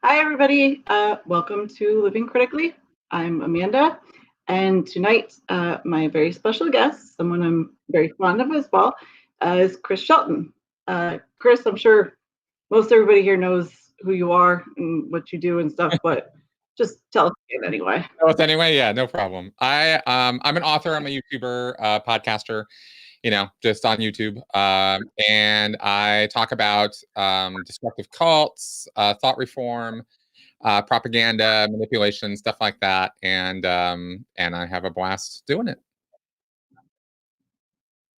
Hi, everybody. Welcome to Living Critically. I'm Amanda, and tonight, my very special guest, someone I'm very fond of as well, is Chris Shelton. Chris, I'm sure most everybody here knows who you are and what you do and stuff, but just tell us again anyway. Anyway, yeah, no problem. I'm an author. I'm a YouTuber, podcaster. Just on YouTube, and I talk about destructive cults, thought reform, propaganda, manipulation, stuff like that, and I have a blast doing it.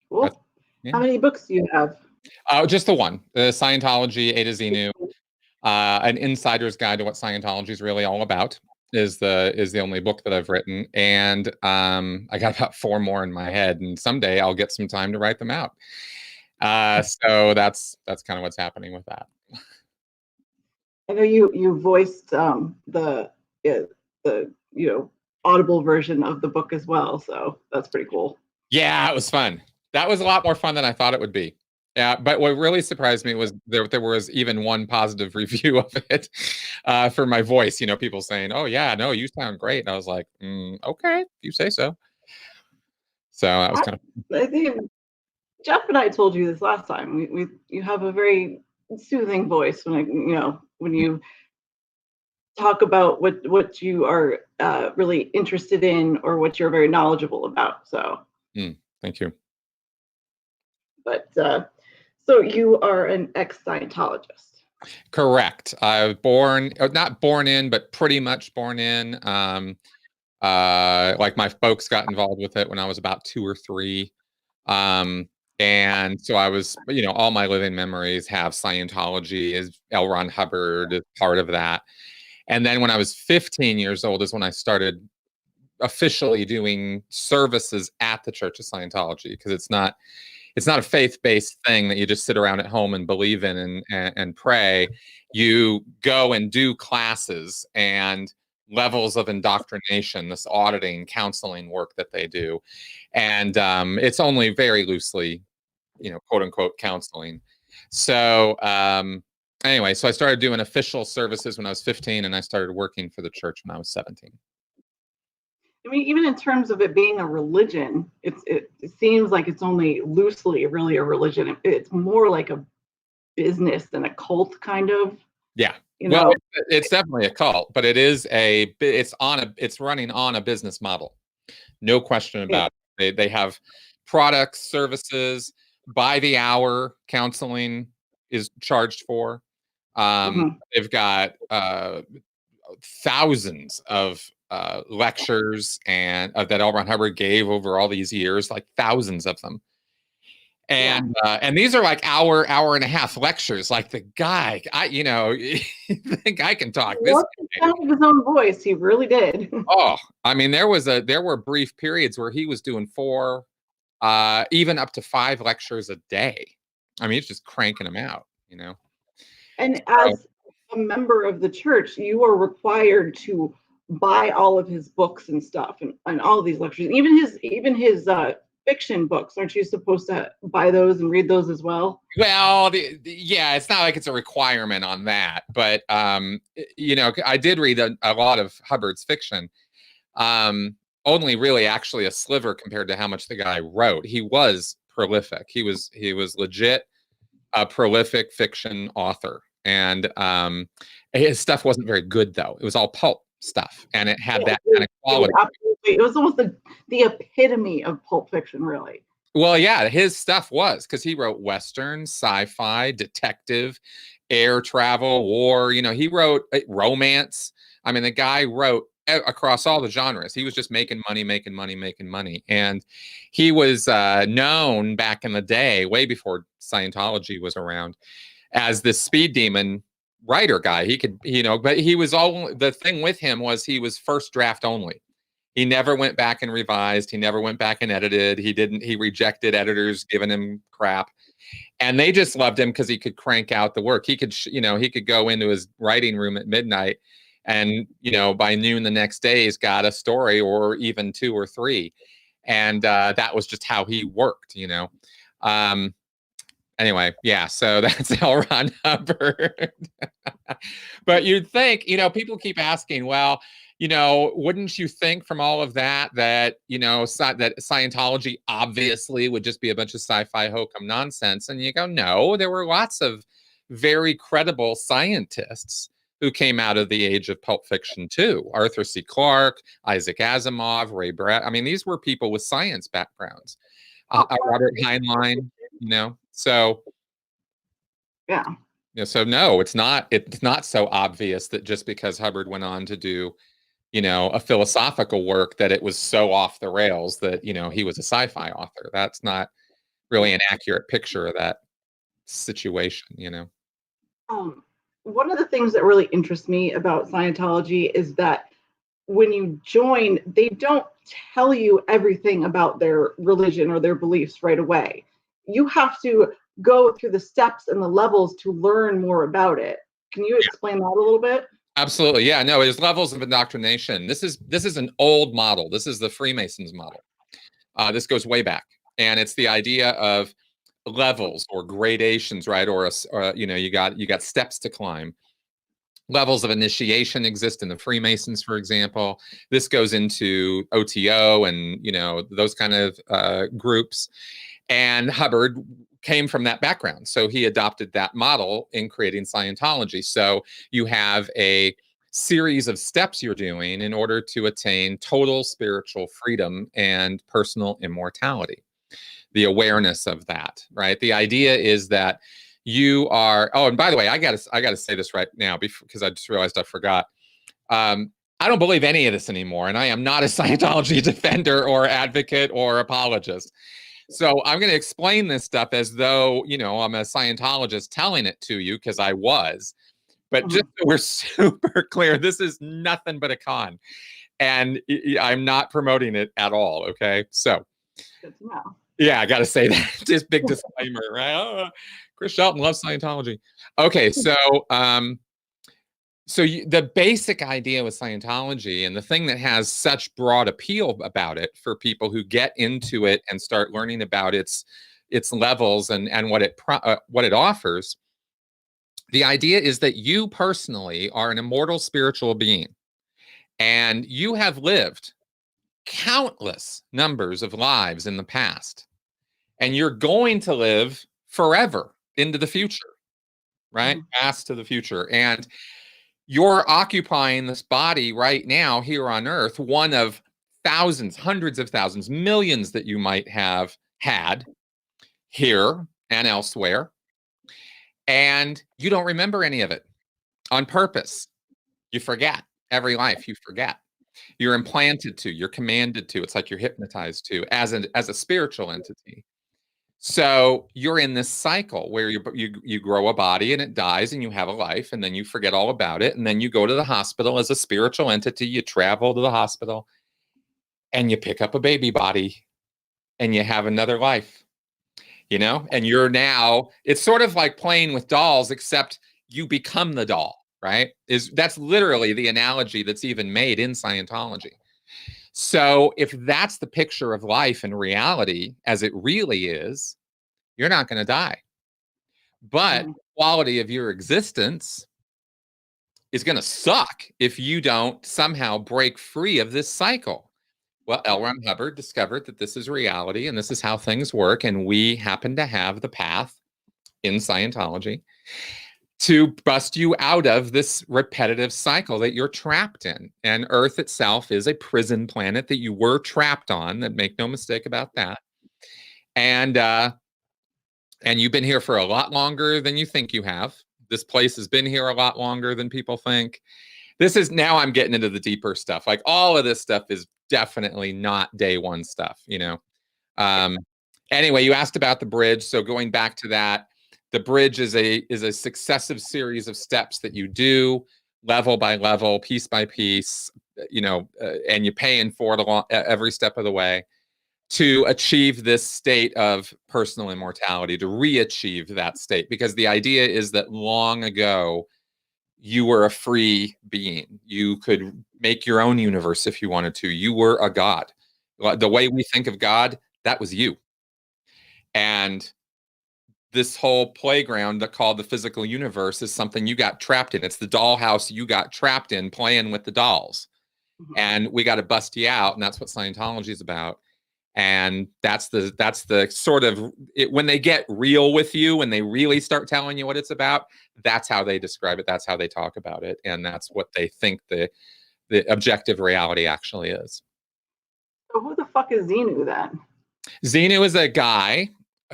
Cool. Yeah. How many books do you have? Just the one, the Scientology A to Z New, an insider's guide to what Scientology is really all about. Is the only book that I've written, and I got about 4 more in my head, and someday I'll get some time to write them out. So that's kind of what's happening with that. I know you voiced the audible version of the book as well, so that's pretty cool. Yeah, it was fun. That was a lot more fun than I thought it would be. Yeah, but what really surprised me was there was even one positive review of it for my voice. People saying, "Oh yeah, no, you sound great." And I was like, "Okay, you say so." So that was kind of. I think Jeff and I told you this last time. You have a very soothing voice when you talk about what you are really interested in or what you're very knowledgeable about. So, thank you. But so you are an ex-Scientologist. Correct. I was not born in, but pretty much born in. Like my folks got involved with it when I was about 2 or 3. And so I was, all my living memories have Scientology. Is L. Ron Hubbard is part of that. And then when I was 15 years old is when I started officially doing services at the Church of Scientology, because it's not a faith-based thing that you just sit around at home and believe in and pray. You go and do classes and levels of indoctrination, this auditing, counseling work that they do. And it's only very loosely, quote unquote, counseling. So anyway, so I started doing official services when I was 15, and I started working for the church when I was 17. I mean, even in terms of it being a religion, it seems like it's only loosely really a religion. It's more like a business than a cult, kind of. Yeah. Well, it's definitely a cult, but it's running on a business model. No question about it. They have products, services, by the hour counseling is charged for. They've got thousands of lectures and that L. Ron Hubbard gave over all these years, like thousands of them. And these are like hour and a half lectures. Like the guy, the guy can talk. This sound of his own voice, he really did. Oh, I mean, there were brief periods where he was doing 4, even up to 5 lectures a day. I mean, he's just cranking them out, And as a member of the church, you are required to buy all of his books and stuff, and all of these lectures, even his fiction books. Aren't you supposed to buy those and read those as well? Well, yeah, it's not like it's a requirement on that, but I did read a lot of Hubbard's fiction. Only really actually a sliver compared to how much the guy wrote. He was prolific. He was legit a prolific fiction author, and his stuff wasn't very good though. It was all pulp stuff, and it had that kind of quality. It was almost the epitome of pulp fiction, really. Well, yeah, his stuff was, because he wrote Western, sci-fi, detective, air travel, war. He wrote romance. I mean, the guy wrote across all the genres. He was just making money. And he was known back in the day, way before Scientology was around, as this speed demon writer guy. He could, but he was the thing with him was he was first draft only. He never went back and revised. He never went back and edited. He rejected editors giving him crap. And they just loved him because he could crank out the work. He could, he could go into his writing room at midnight and, by noon the next day, he's got a story or even 2 or 3. And that was just how he worked, And Anyway, yeah, so that's L. Ron Hubbard. But you'd think, people keep asking, well, wouldn't you think from all of that that, that Scientology obviously would just be a bunch of sci-fi hokum nonsense? And you go, no, there were lots of very credible scientists who came out of the age of Pulp Fiction too. Arthur C. Clarke, Isaac Asimov, Ray Brad. I mean, these were people with science backgrounds. Robert Heinlein, so yeah. So no, it's not so obvious that just because Hubbard went on to do, a philosophical work that it was so off the rails that, he was a sci-fi author. That's not really an accurate picture of that situation. One of the things that really interests me about Scientology is that when you join, they don't tell you everything about their religion or their beliefs right away. You have to go through the steps and the levels to learn more about it. Can you explain that a little bit? Absolutely. Yeah, no, there's levels of indoctrination. This is an old model. This is the Freemasons model. This goes way back. And it's the idea of levels or gradations, right? Or you got steps to climb. Levels of initiation exist in the Freemasons, for example. This goes into OTO and those kind of groups. And Hubbard came from that background, so he adopted that model in creating Scientology. So you have a series of steps you're doing in order to attain total spiritual freedom and personal immortality. The awareness of that, right? The idea is that you are. Oh, and by the way, I gotta say this right now because I just realized I forgot. I don't believe any of this anymore, and I am not a Scientology defender or advocate or apologist. So I'm going to explain this stuff as though, I'm a Scientologist telling it to you because I was. But just so we're super clear, this is nothing but a con. And I'm not promoting it at all. Okay. So, yeah, I got to say that. Just big disclaimer, right? Oh, Chris Shelton loves Scientology. Okay. So, the basic idea with Scientology and the thing that has such broad appeal about it for people who get into it and start learning about its levels and what it offers, the idea is that you personally are an immortal spiritual being, and you have lived countless numbers of lives in the past, and you're going to live forever into the future, right? Past to the future. And you're occupying this body right now here on Earth, one of thousands, hundreds of thousands, millions that you might have had here and elsewhere. And you don't remember any of it on purpose. You forget. Every life you forget. You're implanted to, you're commanded to. It's like you're hypnotized to as a spiritual entity. So you're in this cycle where you grow a body and it dies and you have a life, and then you forget all about it, and then you go to the hospital as a spiritual entity. You travel to the hospital and you pick up a baby body and you have another life, and you're now, it's sort of like playing with dolls, except you become the doll, right? That's literally the analogy that's even made in Scientology. So if that's the picture of life and reality as it really is, you're not going to die. But the quality of your existence is going to suck if you don't somehow break free of this cycle. Well, L. Ron Hubbard discovered that this is reality and this is how things work. And we happen to have the path in Scientology to bust you out of this repetitive cycle that you're trapped in. And Earth itself is a prison planet that you were trapped on. That, make no mistake about that. And you've been here for a lot longer than you think you have. This place has been here a lot longer than people think. Now I'm getting into the deeper stuff. Like, all of this stuff is definitely not day one stuff, Anyway, you asked about the bridge. So going back to that, the bridge is a successive series of steps that you do level by level, piece by piece, and you're paying for it every step of the way to achieve this state of personal immortality, to re-achieve that state. Because the idea is that long ago, you were a free being. You could make your own universe if you wanted to. You were a god. The way we think of God, that was you. And this whole playground called the physical universe is something you got trapped in. It's the dollhouse you got trapped in playing with the dolls. And we got to bust you out. And that's what Scientology is about. And that's the sort of when they get real with you, when they really start telling you what it's about, that's how they describe it. That's how they talk about it. And that's what they think the objective reality actually is. So who the fuck is Xenu then? Xenu is a guy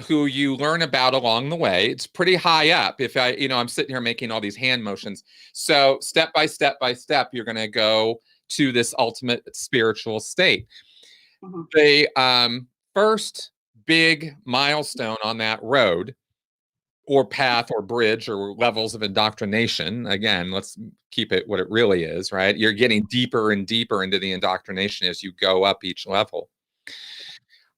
who you learn about along the way. It's pretty high up. If I'm sitting here making all these hand motions. So step by step by step, you're going to go to this ultimate spiritual state. The first big milestone on that road or path or bridge or levels of indoctrination, again, let's keep it what it really is, right? You're getting deeper and deeper into the indoctrination as you go up each level.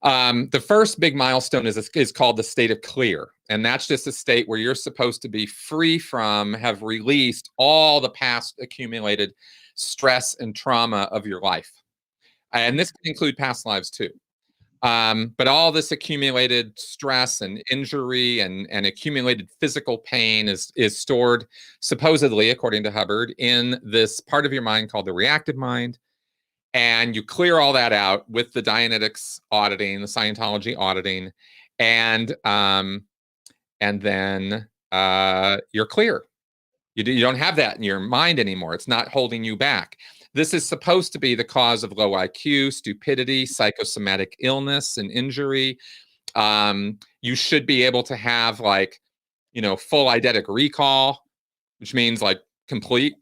The first big milestone is called the state of clear. And that's just a state where you're supposed to be free from, have released all the past accumulated stress and trauma of your life. And this can include past lives too. But all this accumulated stress and injury and accumulated physical pain is stored, supposedly, according to Hubbard, in this part of your mind called the reactive mind. And you clear all that out with the Dianetics auditing, the Scientology auditing, and then you're clear. You don't have that in your mind anymore. It's not holding you back. This is supposed to be the cause of low IQ, stupidity, psychosomatic illness, and injury. You should be able to have full eidetic recall, which means like complete.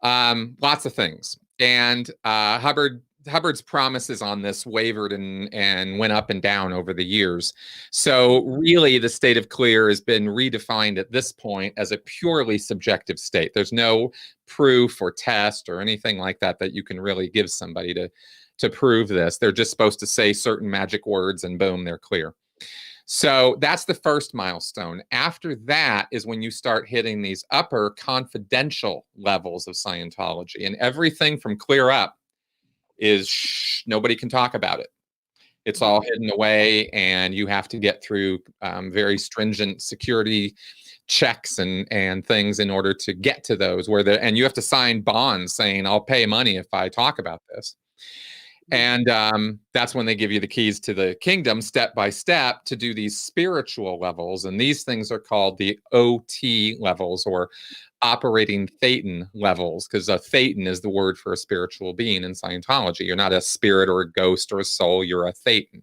Lots of things. And Hubbard's promises on this wavered and went up and down over the years. So really the state of clear has been redefined at this point as a purely subjective state. There's no proof or test or anything like that you can really give somebody to prove this. They're just supposed to say certain magic words and boom, they're clear. So that's the first milestone. After that is when you start hitting these upper confidential levels of Scientology, and everything from clear up is nobody can talk about it. It's all hidden away, and you have to get through very stringent security checks and things in order to get to those and you have to sign bonds saying, I'll pay money if I talk about this. And that's when they give you the keys to the kingdom step by step to do these spiritual levels. And these things are called the OT levels, or operating thetan levels, because a thetan is the word for a spiritual being in Scientology. You're not a spirit or a ghost or a soul. You're a thetan.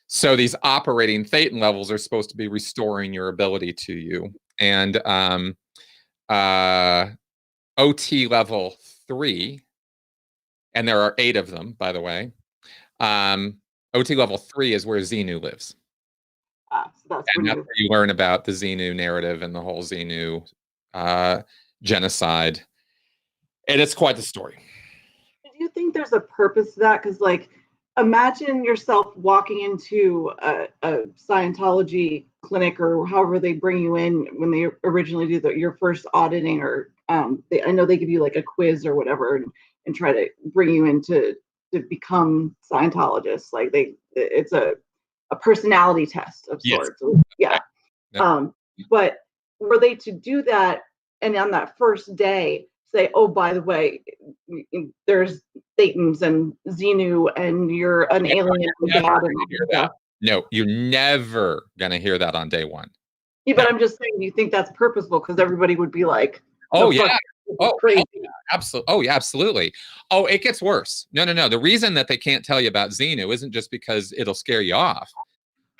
So these operating thetan levels are supposed to be restoring your ability to you. And OT level 3, and there are 8 of them, by the way. OT level 3 is where Xenu lives. So that's where you learn about the Xenu narrative and the whole Xenu genocide. And it's quite the story. Do you think there's a purpose to that? Because, imagine yourself walking into a Scientology clinic, or however they bring you in when they originally do your first auditing, or I know they give you a quiz or whatever, and try to bring you in to become Scientologists. It's a personality test of sorts. Yes. Yeah. But were they to do that, and on that first day say, oh, by the way, there's Thetans and Xenu, and you're an alien from God, and hear that. No, you're never going to hear that on day one. Yeah, but I'm just saying, do you think that's purposeful? Because everybody would be like, oh, yeah. Oh, crazy. Absolutely. Oh, yeah, absolutely. Oh, it gets worse. No. The reason that they can't tell you about Xenu isn't just because it'll scare you off.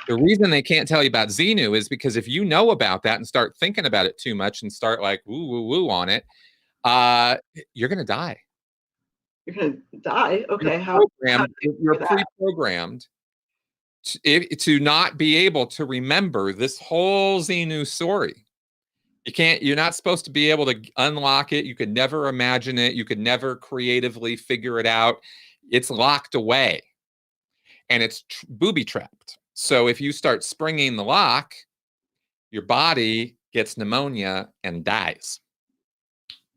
The reason they can't tell you about Xenu is because if you know about that and start thinking about it too much and start woo on it, you're going to die. You're going to die? Okay. You're pre-programmed to not be able to remember this whole Xenu story. You're not supposed to be able to unlock it. You could never imagine it. You could never creatively figure it out. It's locked away, and it's booby trapped. So if you start springing the lock, your body gets pneumonia and dies.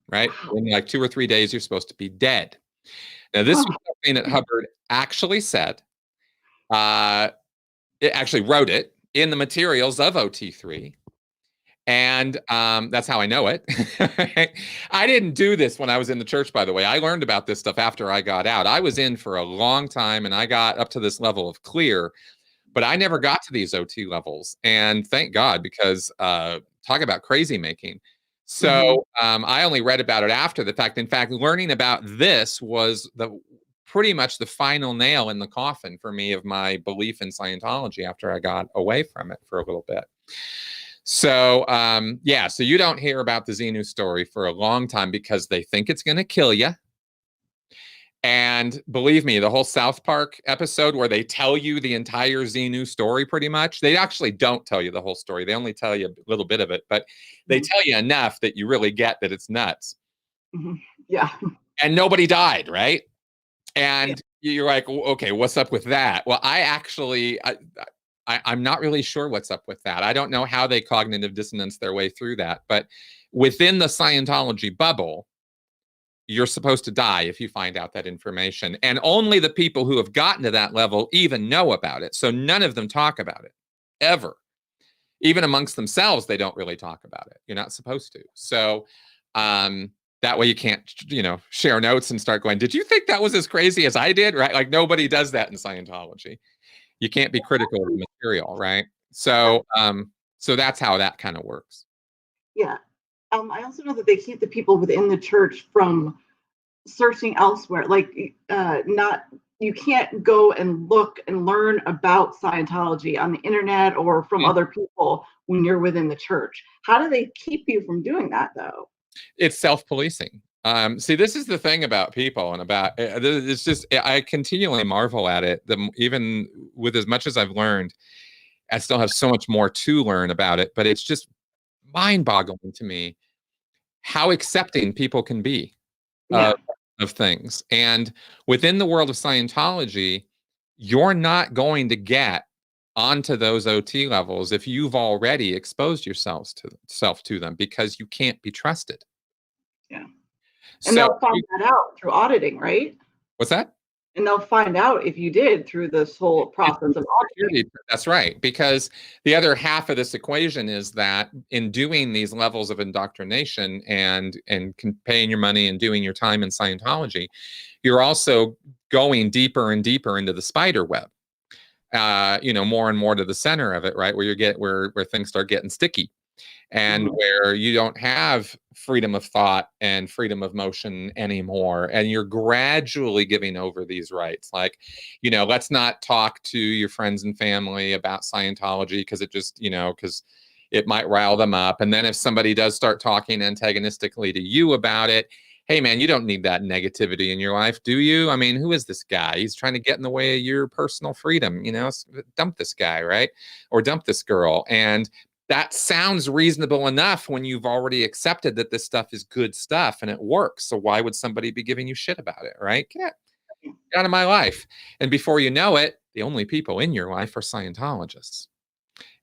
Right? In 2 or 3 days, you're supposed to be dead. Now, this was something that Hubbard actually said. It actually wrote it in the materials of OT3. And that's how I know it. I didn't do this when I was in the church, by the way. I learned about this stuff after I got out. I was in for a long time, and I got up to this level of clear, but I never got to these OT levels. And thank God, because talk about crazy making. So I only read about it after the fact. In fact, learning about this was pretty much the final nail in the coffin for me of my belief in Scientology after I got away from it for a little bit. So, yeah, so you don't hear about the Xenu story for a long time because they think it's going to kill you. And believe me, the whole South Park episode where they tell you the entire Xenu story, pretty much, they actually don't tell you the whole story. They only tell you a little bit of it, but they tell you enough that you really get that it's nuts. Yeah. And nobody died, right? And you're like, okay, what's up with that? Well, I'm not really sure what's up with that. I don't know how they cognitive dissonance their way through that. But within the Scientology bubble, you're supposed to die if you find out that information. And only the people who have gotten to that level even know about it. So none of them talk about it, ever. Even amongst themselves, they don't really talk about it. You're not supposed to. So that way you can't, share notes and start going, did you think that was as crazy as I did? Right? Like nobody does that in Scientology. You can't be critical of the material, right? So, so that's how that kind of works. Yeah. I also know that they keep the people within the church from searching elsewhere. Like, you can't go and look and learn about Scientology on the internet or from other people when you're within the church. How do they keep you from doing that, though? It's self-policing. See, this is the thing about people and about it's just I continually marvel at it. Even with as much as I've learned, I still have so much more to learn about it. But it's just mind-boggling to me how accepting people can be of things. And within the world of Scientology, you're not going to get onto those OT levels if you've already exposed yourself to them because you can't be trusted. Yeah. And they'll find that out through auditing, right? What's that? And they'll find out if you did through this whole process of auditing. That's right. Because the other half of this equation is that in doing these levels of indoctrination and paying your money and doing your time in Scientology, you're also going deeper and deeper into the spider web. More and more to the center of it, right? Where things start getting sticky. And where you don't have freedom of thought and freedom of motion anymore. And you're gradually giving over these rights. Like, let's not talk to your friends and family about Scientology because it just, because it might rile them up. And then if somebody does start talking antagonistically to you about it, hey, man, you don't need that negativity in your life, do you? I mean, who is this guy? He's trying to get in the way of your personal freedom. Dump this guy, right? Or dump this girl. And that sounds reasonable enough when you've already accepted that this stuff is good stuff and it works. So why would somebody be giving you shit about it, right? Get out of my life. And before you know it, the only people in your life are Scientologists.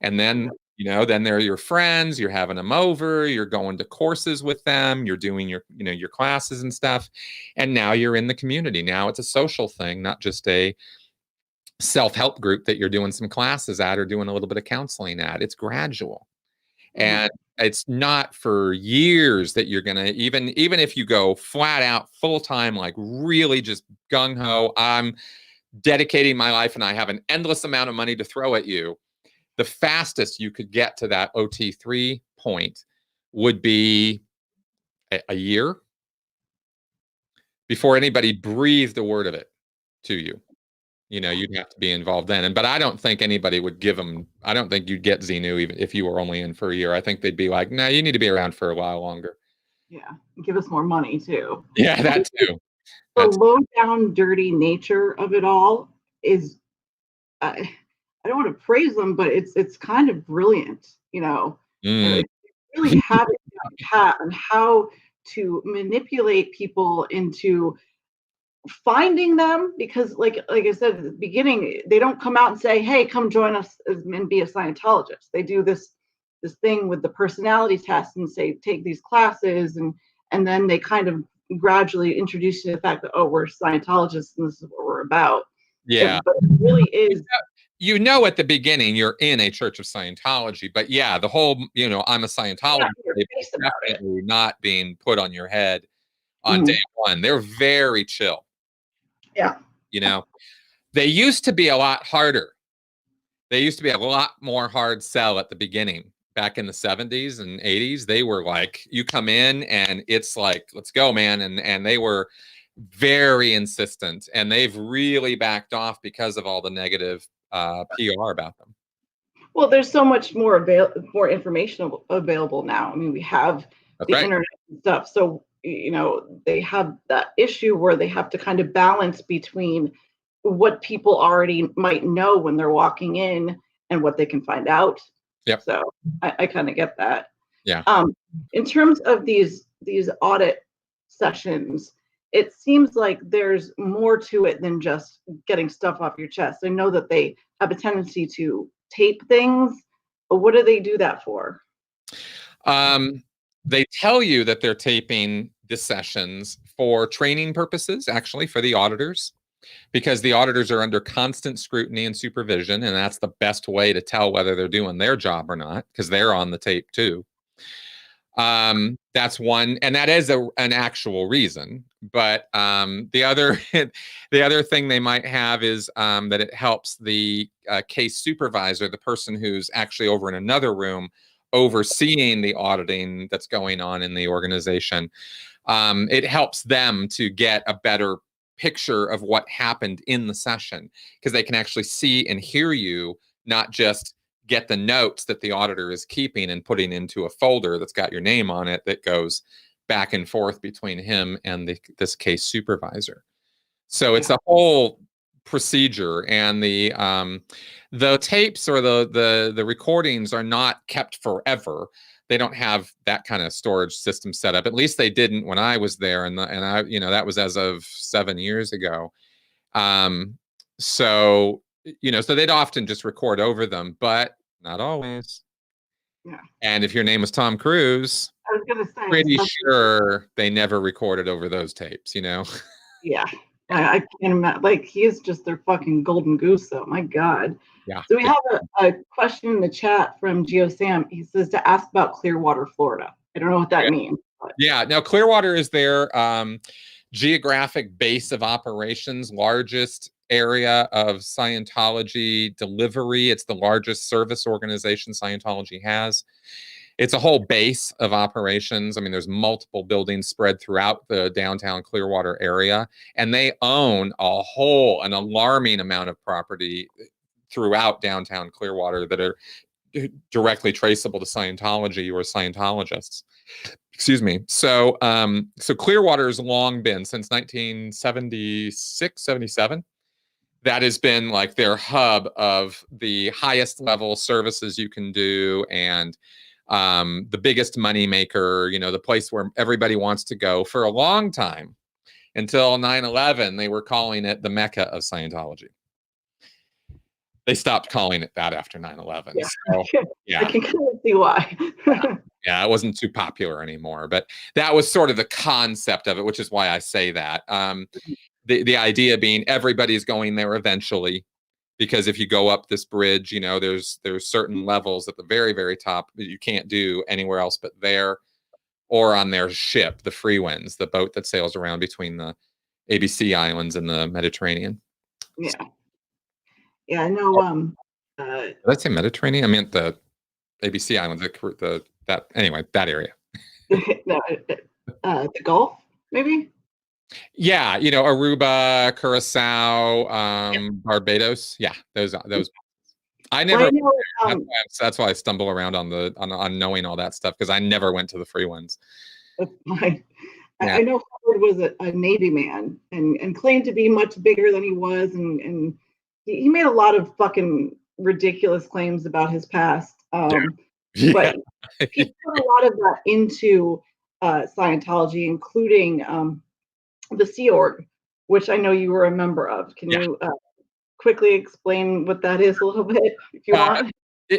And then, then they're your friends, you're having them over, you're going to courses with them, you're doing your classes and stuff. And now you're in the community. Now it's a social thing, not just a self-help group that you're doing some classes at or doing a little bit of counseling at. It's gradual. And it's not for years that you're going to, even if you go flat out full time, like really just gung ho, I'm dedicating my life and I have an endless amount of money to throw at you. The fastest you could get to that OT3 point would be a year before anybody breathed a word of it to you. You'd have to be involved then. But I don't think anybody would give them, I don't think you'd get Xenu even if you were only in for a year. I think they'd be like, no, you need to be around for a while longer. Yeah. Give us more money too. Yeah, that too. The low down, dirty nature of it all is, I don't want to praise them, but it's kind of brilliant, It's really having that path and how to manipulate people into finding them, because like I said at the beginning, they don't come out and say, hey, come join us and be a Scientologist. They do this thing with the personality test and say, take these classes, and then they kind of gradually introduce you to the fact that, oh, we're Scientologists and this is what we're about. Yeah. But it really is at the beginning you're in a Church of Scientology, but yeah, the whole, I'm a Scientologist, definitely not being put on your head on day one. They're very chill. Yeah. They used to be a lot harder. They used to be a lot more hard sell at the beginning. Back in the 70s and 80s, they were like, you come in and it's like, let's go, man. And they were very insistent, and they've really backed off because of all the negative PR about them. Well, there's so much more information available now. I mean, we have the internet and stuff. So, they have that issue where they have to kind of balance between what people already might know when they're walking in and what they can find out. Yep. So I kind of get that. Yeah. In terms of these audit sessions, it seems like there's more to it than just getting stuff off your chest. I know that they have a tendency to tape things, but what do they do that for? They tell you that they're taping the sessions for training purposes, actually, for the auditors, because the auditors are under constant scrutiny and supervision, and that's the best way to tell whether they're doing their job or not, because they're on the tape too. That's one, and that is an actual reason. But the other thing they might have is that it helps the case supervisor, the person who's actually over in another room overseeing the auditing that's going on in the organization. It helps them to get a better picture of what happened in the session, because they can actually see and hear you, not just get the notes that the auditor is keeping and putting into a folder that's got your name on it that goes back and forth between him and this case supervisor. So it's a whole procedure, and the tapes or the recordings are not kept forever. They don't have that kind of storage system set up. At least they didn't when I was there, and I, that was as of 7 years ago. So they'd often just record over them, but not always. Yeah. And if your name was Tom Cruise, I was gonna say, pretty sure they never recorded over those tapes, Yeah. I can't imagine. Like, he is just their fucking golden goose, though. My God. Yeah. So we have a question in the chat from Geo Sam. He says to ask about Clearwater, Florida. I don't know what that means. But. Yeah. Now, Clearwater is their geographic base of operations, largest area of Scientology delivery. It's the largest service organization Scientology has. It's a whole base of operations. I mean, there's multiple buildings spread throughout the downtown Clearwater area, and they own an alarming amount of property throughout downtown Clearwater that are directly traceable to Scientology or Scientologists. Excuse me. So Clearwater has long been, since 1976, 77, that has been like their hub of the highest level services you can do, and the biggest money maker, the place where everybody wants to go for a long time. Until 9/11, they were calling it the Mecca of Scientology. They stopped calling it that after 9/11. Yeah. So, I can kind of see why. Yeah, it wasn't too popular anymore, but that was sort of the concept of it, which is why I say that. The idea being everybody's going there eventually, because if you go up this bridge, there's certain levels at the very, very top that you can't do anywhere else but there, or on their ship, the Free Winds, the boat that sails around between the ABC Islands and the Mediterranean. Yeah. Yeah, I know. Did I say Mediterranean? I meant the ABC Islands, that area. The Gulf, maybe? Yeah, Aruba, Curacao, Barbados. Yeah, those. I never. That's why I stumble around on knowing all that stuff, because I never went to the Free Ones. That's fine. Yeah. I know Howard was a Navy man and claimed to be much bigger than he was, and he made a lot of fucking ridiculous claims about his past. But he put a lot of that into Scientology, including the Sea Org, which I know you were a member of. Can you quickly explain what that is a little bit, if you want?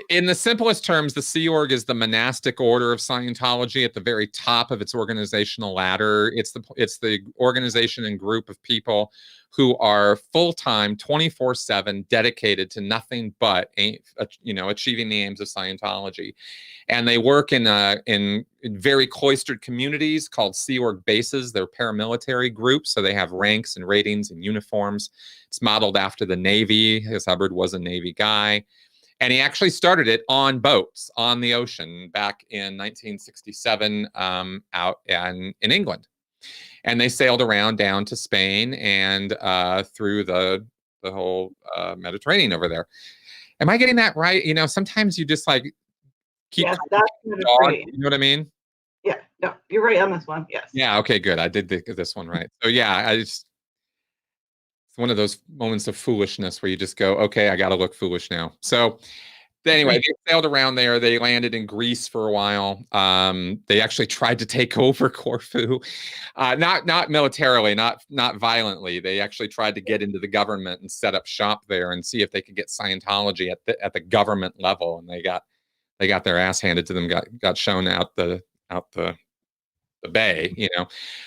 In the simplest terms, the Sea Org is the monastic order of Scientology at the very top of its organizational ladder. It's the organization and group of people who are full-time, 24/7, dedicated to nothing but achieving the aims of Scientology. And they work in very cloistered communities called Sea Org bases. They're paramilitary groups, so they have ranks and ratings and uniforms. It's modeled after the Navy, because Hubbard was a Navy guy. And he actually started it on boats on the ocean back in 1967 out in England. And they sailed around down to Spain and through the whole Mediterranean over there. Am I getting that right? Sometimes you just like keep yes, that's dog, you know what I mean? Yeah, no, you're right on this one. Yes. Yeah, okay, good. I did this one right. So yeah, it's one of those moments of foolishness where you just go, okay, I got to look foolish now. So anyway, they sailed around there. They landed in Greece for a while. They actually tried to take over Corfu, not militarily, not violently. They actually tried to get into the government and set up shop there and see if they could get Scientology at the government level. And they got their ass handed to them. Got shown out the bay,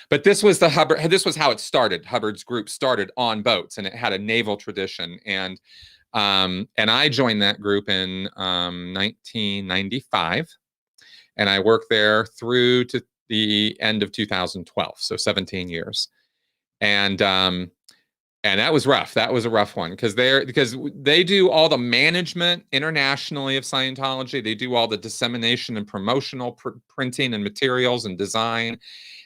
But this was how it started. Hubbard's group started on boats, and it had a naval tradition. And I joined that group in 1995, and I worked there through to the end of 2012, so 17 years. And that was rough. That was a rough one because they do all the management internationally of Scientology. They do all the dissemination and promotional printing and materials and design.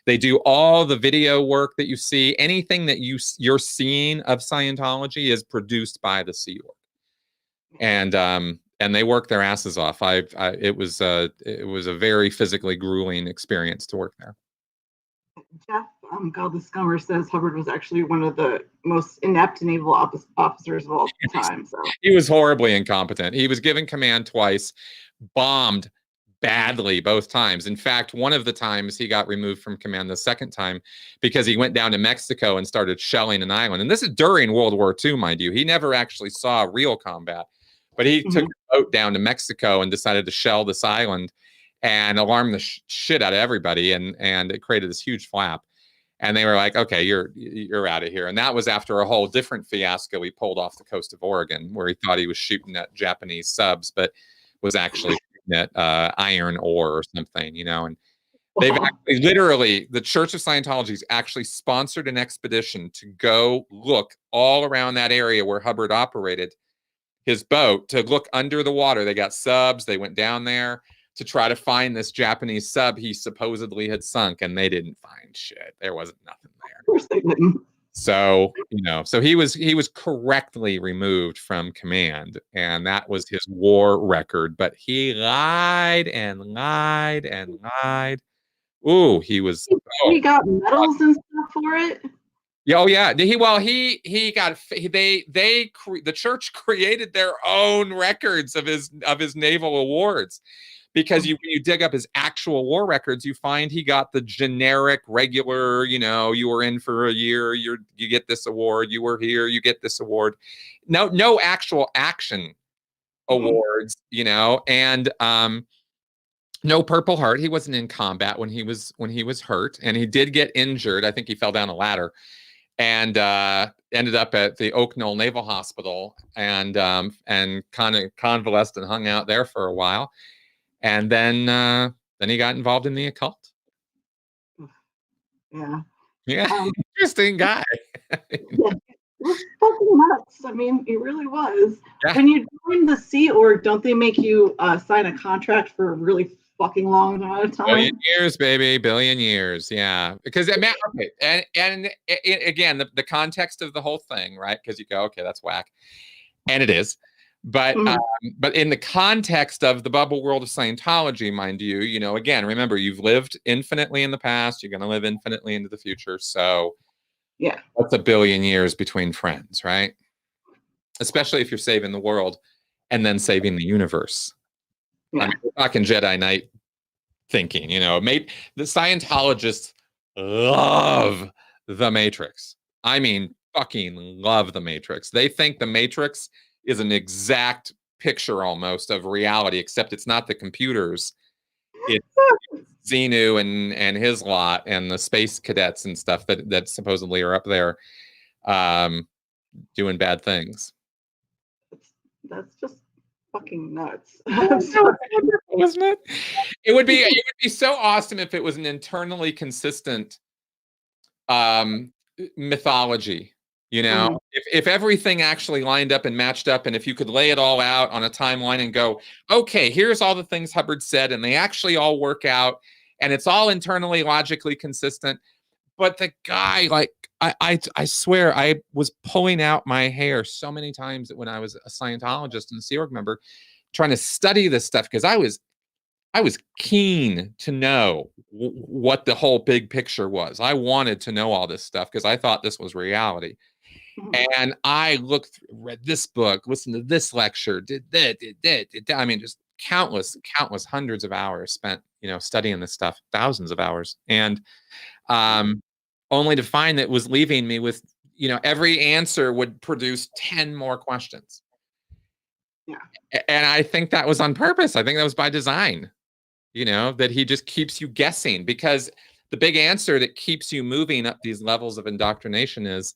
They do all the video work that you see. Anything that you're seeing of Scientology is produced by the Sea Org. And they work their asses off. It was a very physically grueling experience to work there. Jeff Scummer says Hubbard was actually one of the most inept naval officers of all time. So he was horribly incompetent. He was given command twice, bombed badly both times. In fact, one of the times he got removed from command the second time because he went down to Mexico and started shelling an island. And this is during World War II, mind you. He never actually saw real combat. But he took a boat down to Mexico and decided to shell this island and alarm the shit out of everybody. And it created this huge flap. And they were like, okay, you're out of here. And that was after a whole different fiasco he pulled off the coast of Oregon, where he thought he was shooting at Japanese subs, but was actually shooting at iron ore or something, And they've actually, literally, the Church of Scientology has actually sponsored an expedition to go look all around that area where Hubbard operated his boat, to look under the water. They got subs. They went down there to try to find this Japanese sub he supposedly had sunk, and they didn't find shit. There wasn't nothing there. Of course they didn't. So, so he was correctly removed from command, and that was his war record. But he lied and lied and lied. Ooh, he was. He got medals and stuff for it. Oh yeah. He got the church created their own records of his naval awards. Because you dig up his actual war records, you find he got the generic, regular, you were in for a year, you get this award, you were here, you get this award. No actual action awards, and no Purple Heart. He wasn't in combat when he was hurt, and he did get injured. I think he fell down a ladder and ended up at the Oak Knoll Naval Hospital and kind of convalesced and hung out there for a while. And then he got involved in the occult. Yeah. Interesting guy. It was fucking nuts. I mean, he really was. Yeah. When you join the Sea Org, don't they make you sign a contract for a really fucking long amount of time? Billion years, baby. Billion years. Yeah. Because okay. And again, the context of the whole thing, right? Because you go, okay, that's whack. And it is. But in the context of the bubble world of Scientology, mind you, again, remember, you've lived infinitely in the past. You're going to live infinitely into the future. So yeah, that's a billion years between friends, right? Especially if you're saving the world and then saving the universe. Yeah. I mean, we're talking Jedi Knight thinking, the Scientologists love the Matrix. I mean, fucking love the Matrix. They think the Matrix is an exact picture almost of reality, except it's not the computers. It's Xenu and his lot and the space cadets and stuff that supposedly are up there doing bad things. That's just fucking nuts. Wasn't it? It would be so awesome if it was an internally consistent mythology. You know, Mhm. if everything actually lined up and matched up, and if you could lay it all out on a timeline and go, okay, here's all the things Hubbard said, and they actually all work out, and it's all internally logically consistent. But the guy, like, I swear, I was pulling out my hair so many times when I was a Scientologist and a Sea Org member, trying to study this stuff because I was keen to know what the whole big picture was. I wanted to know all this stuff because I thought this was reality. And I read this book, listened to this lecture, did that, did that, did that. I mean, just countless hundreds of hours spent, studying this stuff, thousands of hours. And only to find that it was leaving me with, every answer would produce 10 more questions. Yeah. And I think that was on purpose. I think that was by design, that he just keeps you guessing, because the big answer that keeps you moving up these levels of indoctrination is,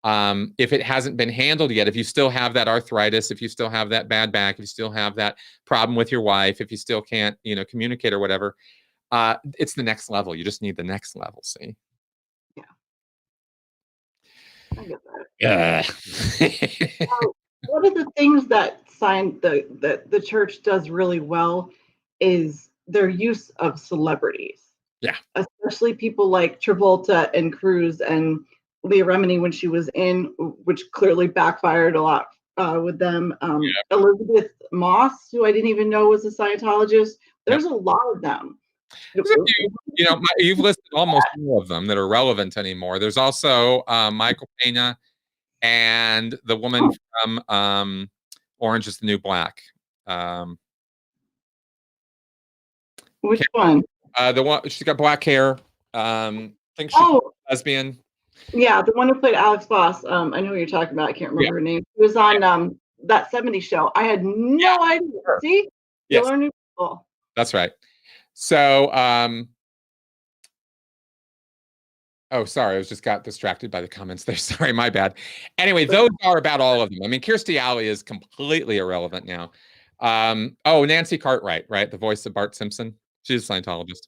if it hasn't been handled yet, if you still have that arthritis, if you still have that bad back, if you still have that problem with your wife, if you still can't, communicate or whatever, it's the next level. You just need the next level. See? Yeah. I get that. Yeah. Now, one of the things that the church does really well is their use of celebrities. Yeah. Especially people like Travolta and Cruz and Leah Remini when she was in, which clearly backfired a lot with them. Elizabeth Moss, who I didn't even know was a Scientologist. There's a lot of them. You've listed almost all of them that are relevant anymore. There's also Michael Pena and the woman from Orange is the New Black. Which one? The one, she's got black hair. Think she's lesbian. Yeah, the one who played Alex Voss. I know who you're talking about. I can't remember her name. She was on that 70s show. I had no idea. See? You learn new people. That's right. So, oh, sorry, I just got distracted by the comments there. Sorry, my bad. Anyway, those are about all of them. I mean, Kirstie Alley is completely irrelevant now. Nancy Cartwright, right? The voice of Bart Simpson. She's a Scientologist.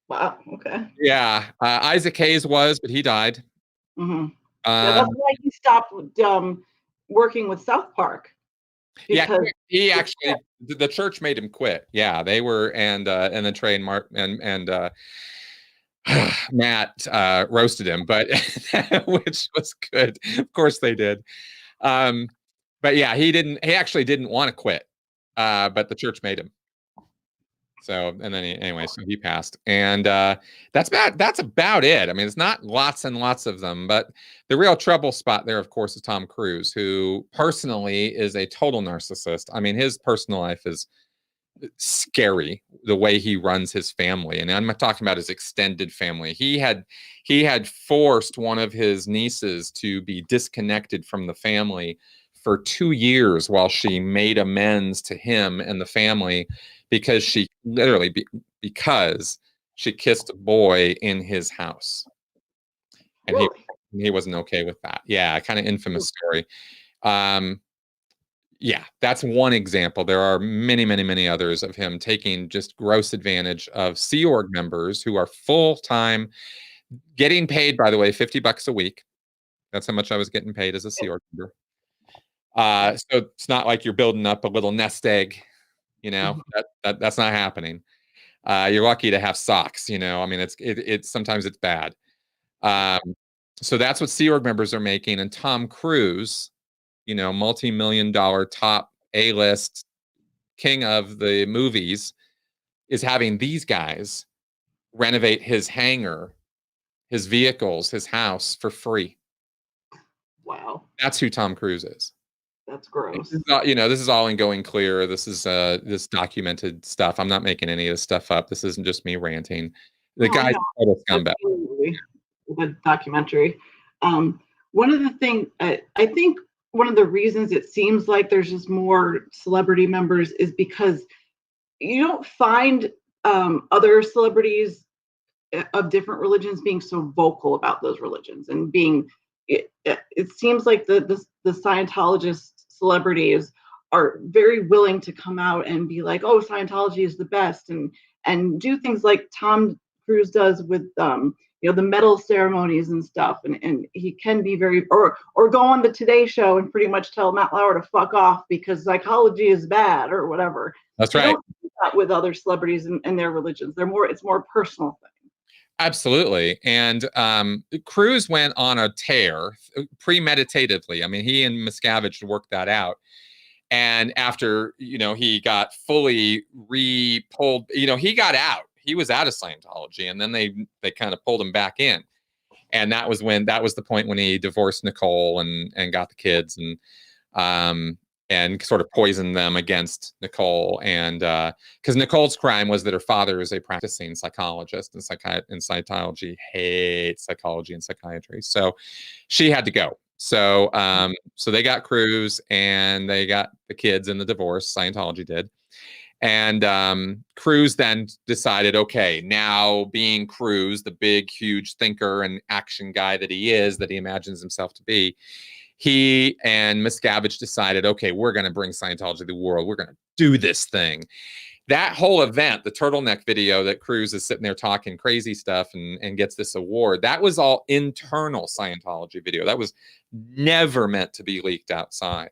Wow. Okay. Yeah. Isaac Hayes was, but he died. Mm-hmm. That's why he stopped working with South Park. Yeah, he actually, the church made him quit. Yeah, they were, and then Trey and Mark and Matt roasted him, but which was good. Of course they did. But yeah, he actually didn't want to quit, but the church made him. So, and then so he passed, and that's about it. I mean, it's not lots and lots of them, but the real trouble spot there, of course, is Tom Cruise, who personally is a total narcissist. I mean, his personal life is scary, the way he runs his family, and I'm not talking about his extended family. He had forced one of his nieces to be disconnected from the family for 2 years while she made amends to him and the family, because she because she kissed a boy in his house, and he wasn't okay with that. Yeah, kind of infamous story. Yeah, that's one example. There are many, many, many others of him taking just gross advantage of Sea Org members who are full-time, getting paid, by the way, $50 a week. That's how much I was getting paid as a Sea Org member. So it's not like you're building up a little nest egg, that's not happening. You're lucky to have socks, I mean, it's sometimes it's bad. So that's what Sea Org members are making. And Tom Cruise, multi-million-dollar top A-list king of the movies, is having these guys renovate his hangar, his vehicles, his house for free. Wow. That's who Tom Cruise is. That's gross. This is all in Going Clear. This is this documented stuff. I'm not making any of this stuff up. This isn't just me ranting. The guy's a total scumbag. The documentary. One of the things I think one of the reasons it seems like there's just more celebrity members is because you don't find other celebrities of different religions being so vocal about those religions and being. It seems like the Scientologist celebrities are very willing to come out and be like, oh, Scientology is the best, and do things like Tom Cruise does with the medal ceremonies and stuff, and he can be very or go on the Today Show and pretty much tell Matt Lauer to fuck off because psychology is bad or whatever. That's You right. don't do that with other celebrities and their religions. It's more personal thing. Absolutely. And Cruise went on a tear premeditatively. I mean, he and Miscavige worked that out. And after, he got fully re-pulled, he got out. He was out of Scientology, and then they kind of pulled him back in. And that was the point when he divorced Nicole and got the kids and sort of poisoned them against Nicole. And because Nicole's crime was that her father is a practicing psychologist, and Scientology hates psychology and psychiatry. So she had to go. So they got Cruise and they got the kids in the divorce. Scientology did. And Cruise then decided, okay, now being Cruise, the big, huge thinker and action guy that he is, that he imagines himself to be, he and Miscavige decided, okay, we're going to bring Scientology to the world. We're going to do this thing. That whole event, the turtleneck video that Cruise is sitting there talking crazy stuff and gets this award, that was all internal Scientology video. That was never meant to be leaked outside.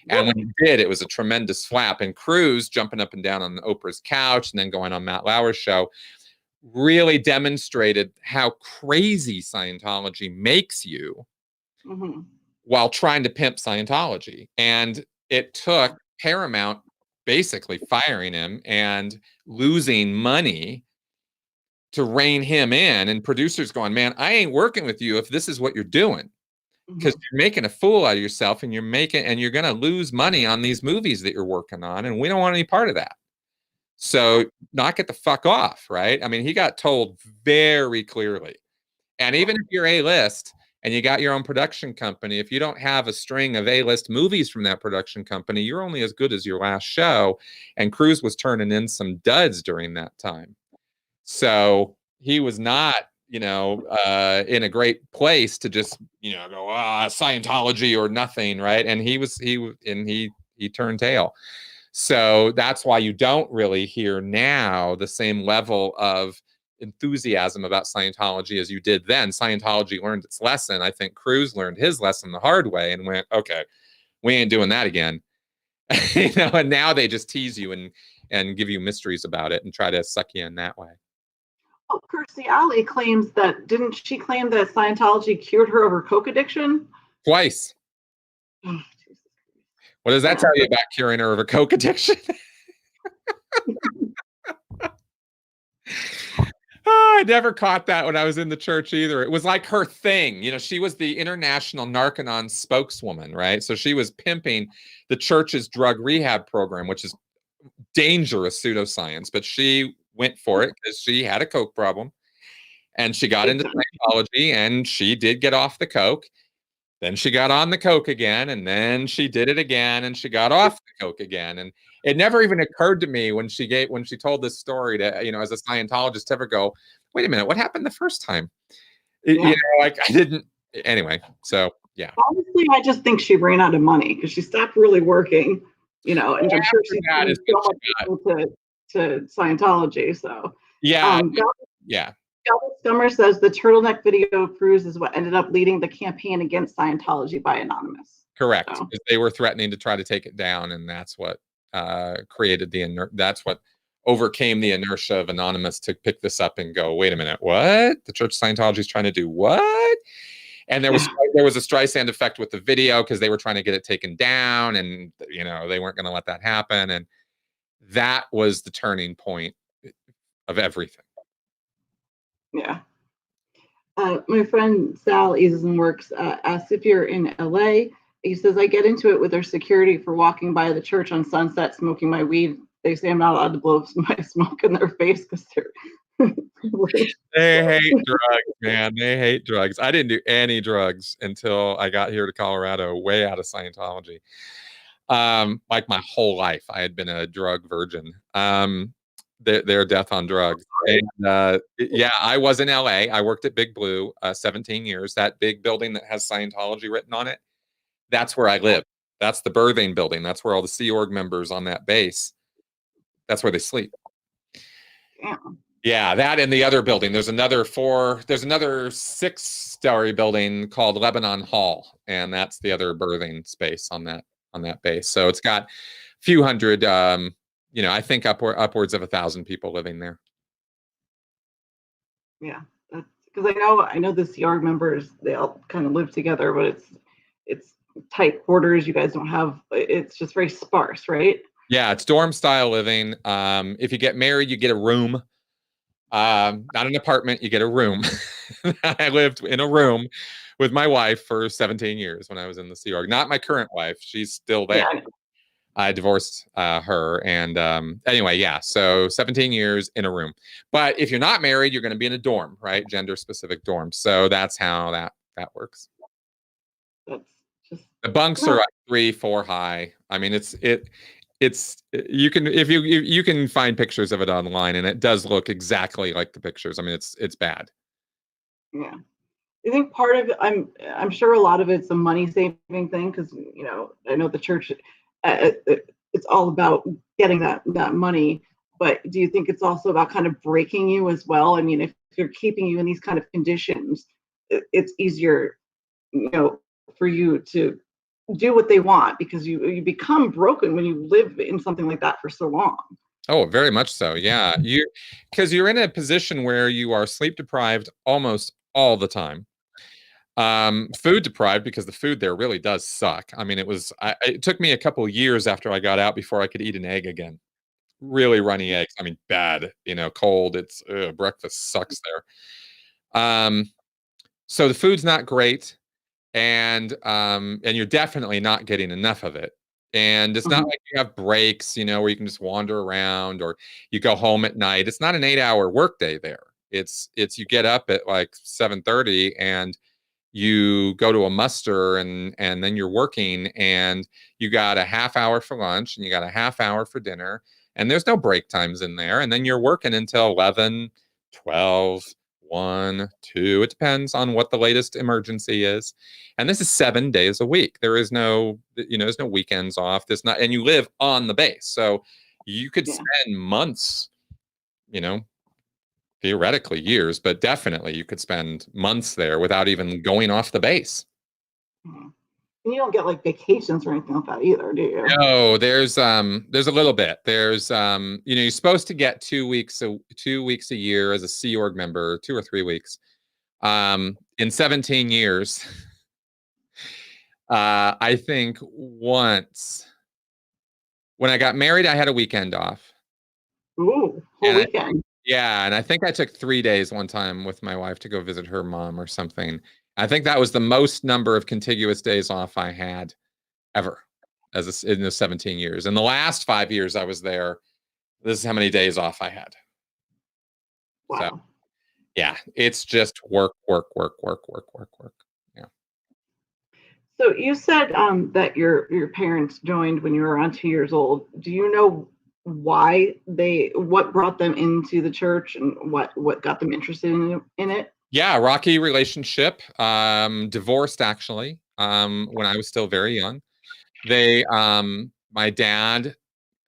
And when he did, it was a tremendous flap. And Cruise jumping up and down on Oprah's couch and then going on Matt Lauer's show really demonstrated how crazy Scientology makes you. Mm-hmm. While trying to pimp Scientology. And it took Paramount basically firing him and losing money to rein him in, and producers going, man, I ain't working with you if this is what you're doing, because you're making a fool out of yourself, and you're going to lose money on these movies that you're working on, and we don't want any part of that. So knock it the fuck off, right? I mean, he got told very clearly. And even if you're A-list and you got your own production company, if you don't have a string of A-list movies from that production company, you're only as good as your last show. And Cruise was turning in some duds during that time. So he was not, in a great place to just, go, Scientology or nothing, right? And he turned tail. So that's why you don't really hear now the same level of enthusiasm about Scientology as you did then. Scientology learned its lesson. I think Cruise learned his lesson the hard way and went, okay, we ain't doing that again. And now they just tease you and give you mysteries about it and try to suck you in that way. Oh, Kirstie Alley claims that, didn't she claim that Scientology cured her of her coke addiction? Twice. Oh, what does that tell you about curing her of a coke addiction? I never caught that when I was in the church either. It was like her thing. She was the international Narconon spokeswoman, right? So she was pimping the church's drug rehab program, which is dangerous pseudoscience, but she went for it because she had a coke problem and she got into Scientology and she did get off the coke. Then she got on the coke again, and then she did it again, and she got off the coke again. And it never even occurred to me when she told this story to, as a Scientologist, to ever go, wait a minute, what happened the first time? I didn't. Anyway, so yeah. Honestly, I just think she ran out of money because she stopped really working, and I'm sure she's so much to Scientology. So yeah, yeah. Dallas Summer says the turtleneck video of Cruise is what ended up leading the campaign against Scientology by Anonymous. Correct. So. They were threatening to try to take it down, and that's what created that's what overcame the inertia of Anonymous to pick this up and go, wait a minute, what? The Church of Scientology is trying to do what? And there was a Streisand effect with the video because they were trying to get it taken down, and they weren't going to let that happen, and that was the turning point of everything. Yeah. My friend Sal Eases and Works asks if you're in LA. He says, I get into it with their security for walking by the church on Sunset smoking my weed. They say I'm not allowed to blow my smoke in their face because They hate drugs, man. They hate drugs. I didn't do any drugs until I got here to Colorado, way out of Scientology. Like my whole life, I had been a drug virgin. Their death on drugs. And yeah, I was in LA. I worked at Big Blue 17 years. That big building that has Scientology written on it. That's where I live. That's the birthing building. That's where all the Sea Org members on that base, that's where they sleep. Damn. Yeah, that and the other building. There's another 6-story building called Lebanon Hall, and that's the other birthing space on that base. So it's got a few hundred, I think upwards of 1,000 people living there. Yeah, that's because I know the CR members, they all kind of live together, but it's tight quarters. You guys don't have, it's just very sparse, right? Yeah, it's dorm style living. If you get married, you get a room. Not an apartment, you get a room. I lived in a room with my wife for 17 years when I was in the Sea Org. Not my current wife, she's still there. Yeah. I divorced her, and anyway, yeah. So 17 years in a room. But if you're not married, you're going to be in a dorm, right? Gender specific dorm. So that's how that works. That's just the bunks are like 3-4 high. I mean, it's you can if you can find pictures of it online, and it does look exactly like the pictures. I mean, it's bad. Yeah. I think part of it, I'm sure a lot of it's a money saving thing because I know the church, it's all about getting that money. But do you think it's also about kind of breaking you as well? I mean, if they're keeping you in these kind of conditions, it's easier, for you to do what they want because you become broken when you live in something like that for so long. Oh, very much so. Yeah, because you're in a position where you are sleep deprived almost all the time. Food deprived because the food there really does suck. I mean, it took me a couple of years after I got out before I could eat an egg again. Really runny eggs. I mean, bad, cold. Breakfast sucks there. So the food's not great, and you're definitely not getting enough of it. And it's not like you have breaks, where you can just wander around or you go home at night. It's not an 8-hour workday there. It's you get up at like 7:30 and you go to a muster and then you're working and you got a half hour for lunch and you got a half hour for dinner and there's no break times in there. And then you're working until 11, 12, 1, 2. It depends on what the latest emergency is. And this is 7 days a week. There is no, there's no weekends off. There's not, and you live on the base. So you could spend months, theoretically years, but definitely you could spend months there without even going off the base. And you don't get like vacations or anything like that either, do you? No, there's a little bit. There's you're supposed to get 2 weeks a year as a Sea Org member, 2 or 3 weeks. In 17 years, I think once when I got married, I had a weekend off. Ooh, whole weekend. Yeah, and I think I took 3 days one time with my wife to go visit her mom or something. I think that was the most number of contiguous days off I had ever in the 17 years. In the last 5 years I was there, this is how many days off I had. Wow. So, yeah, it's just work. Yeah. So you said that your parents joined when you were around 2 years old. Do you know what brought them into the church and what got them interested in it? Yeah, rocky relationship. Divorced actually. When I was still very young. My dad,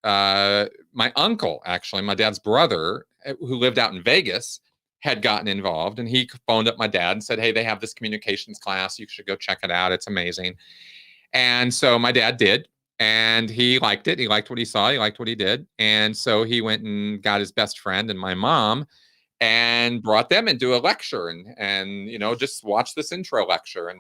my uncle actually, my dad's brother, who lived out in Vegas, had gotten involved, and he phoned up my dad and said, "Hey, they have this communications class. You should go check it out. It's amazing." And so my dad did. And he liked it. He liked what he saw. He liked what he did. And so he went and got his best friend and my mom and brought them into a lecture and just watch this intro lecture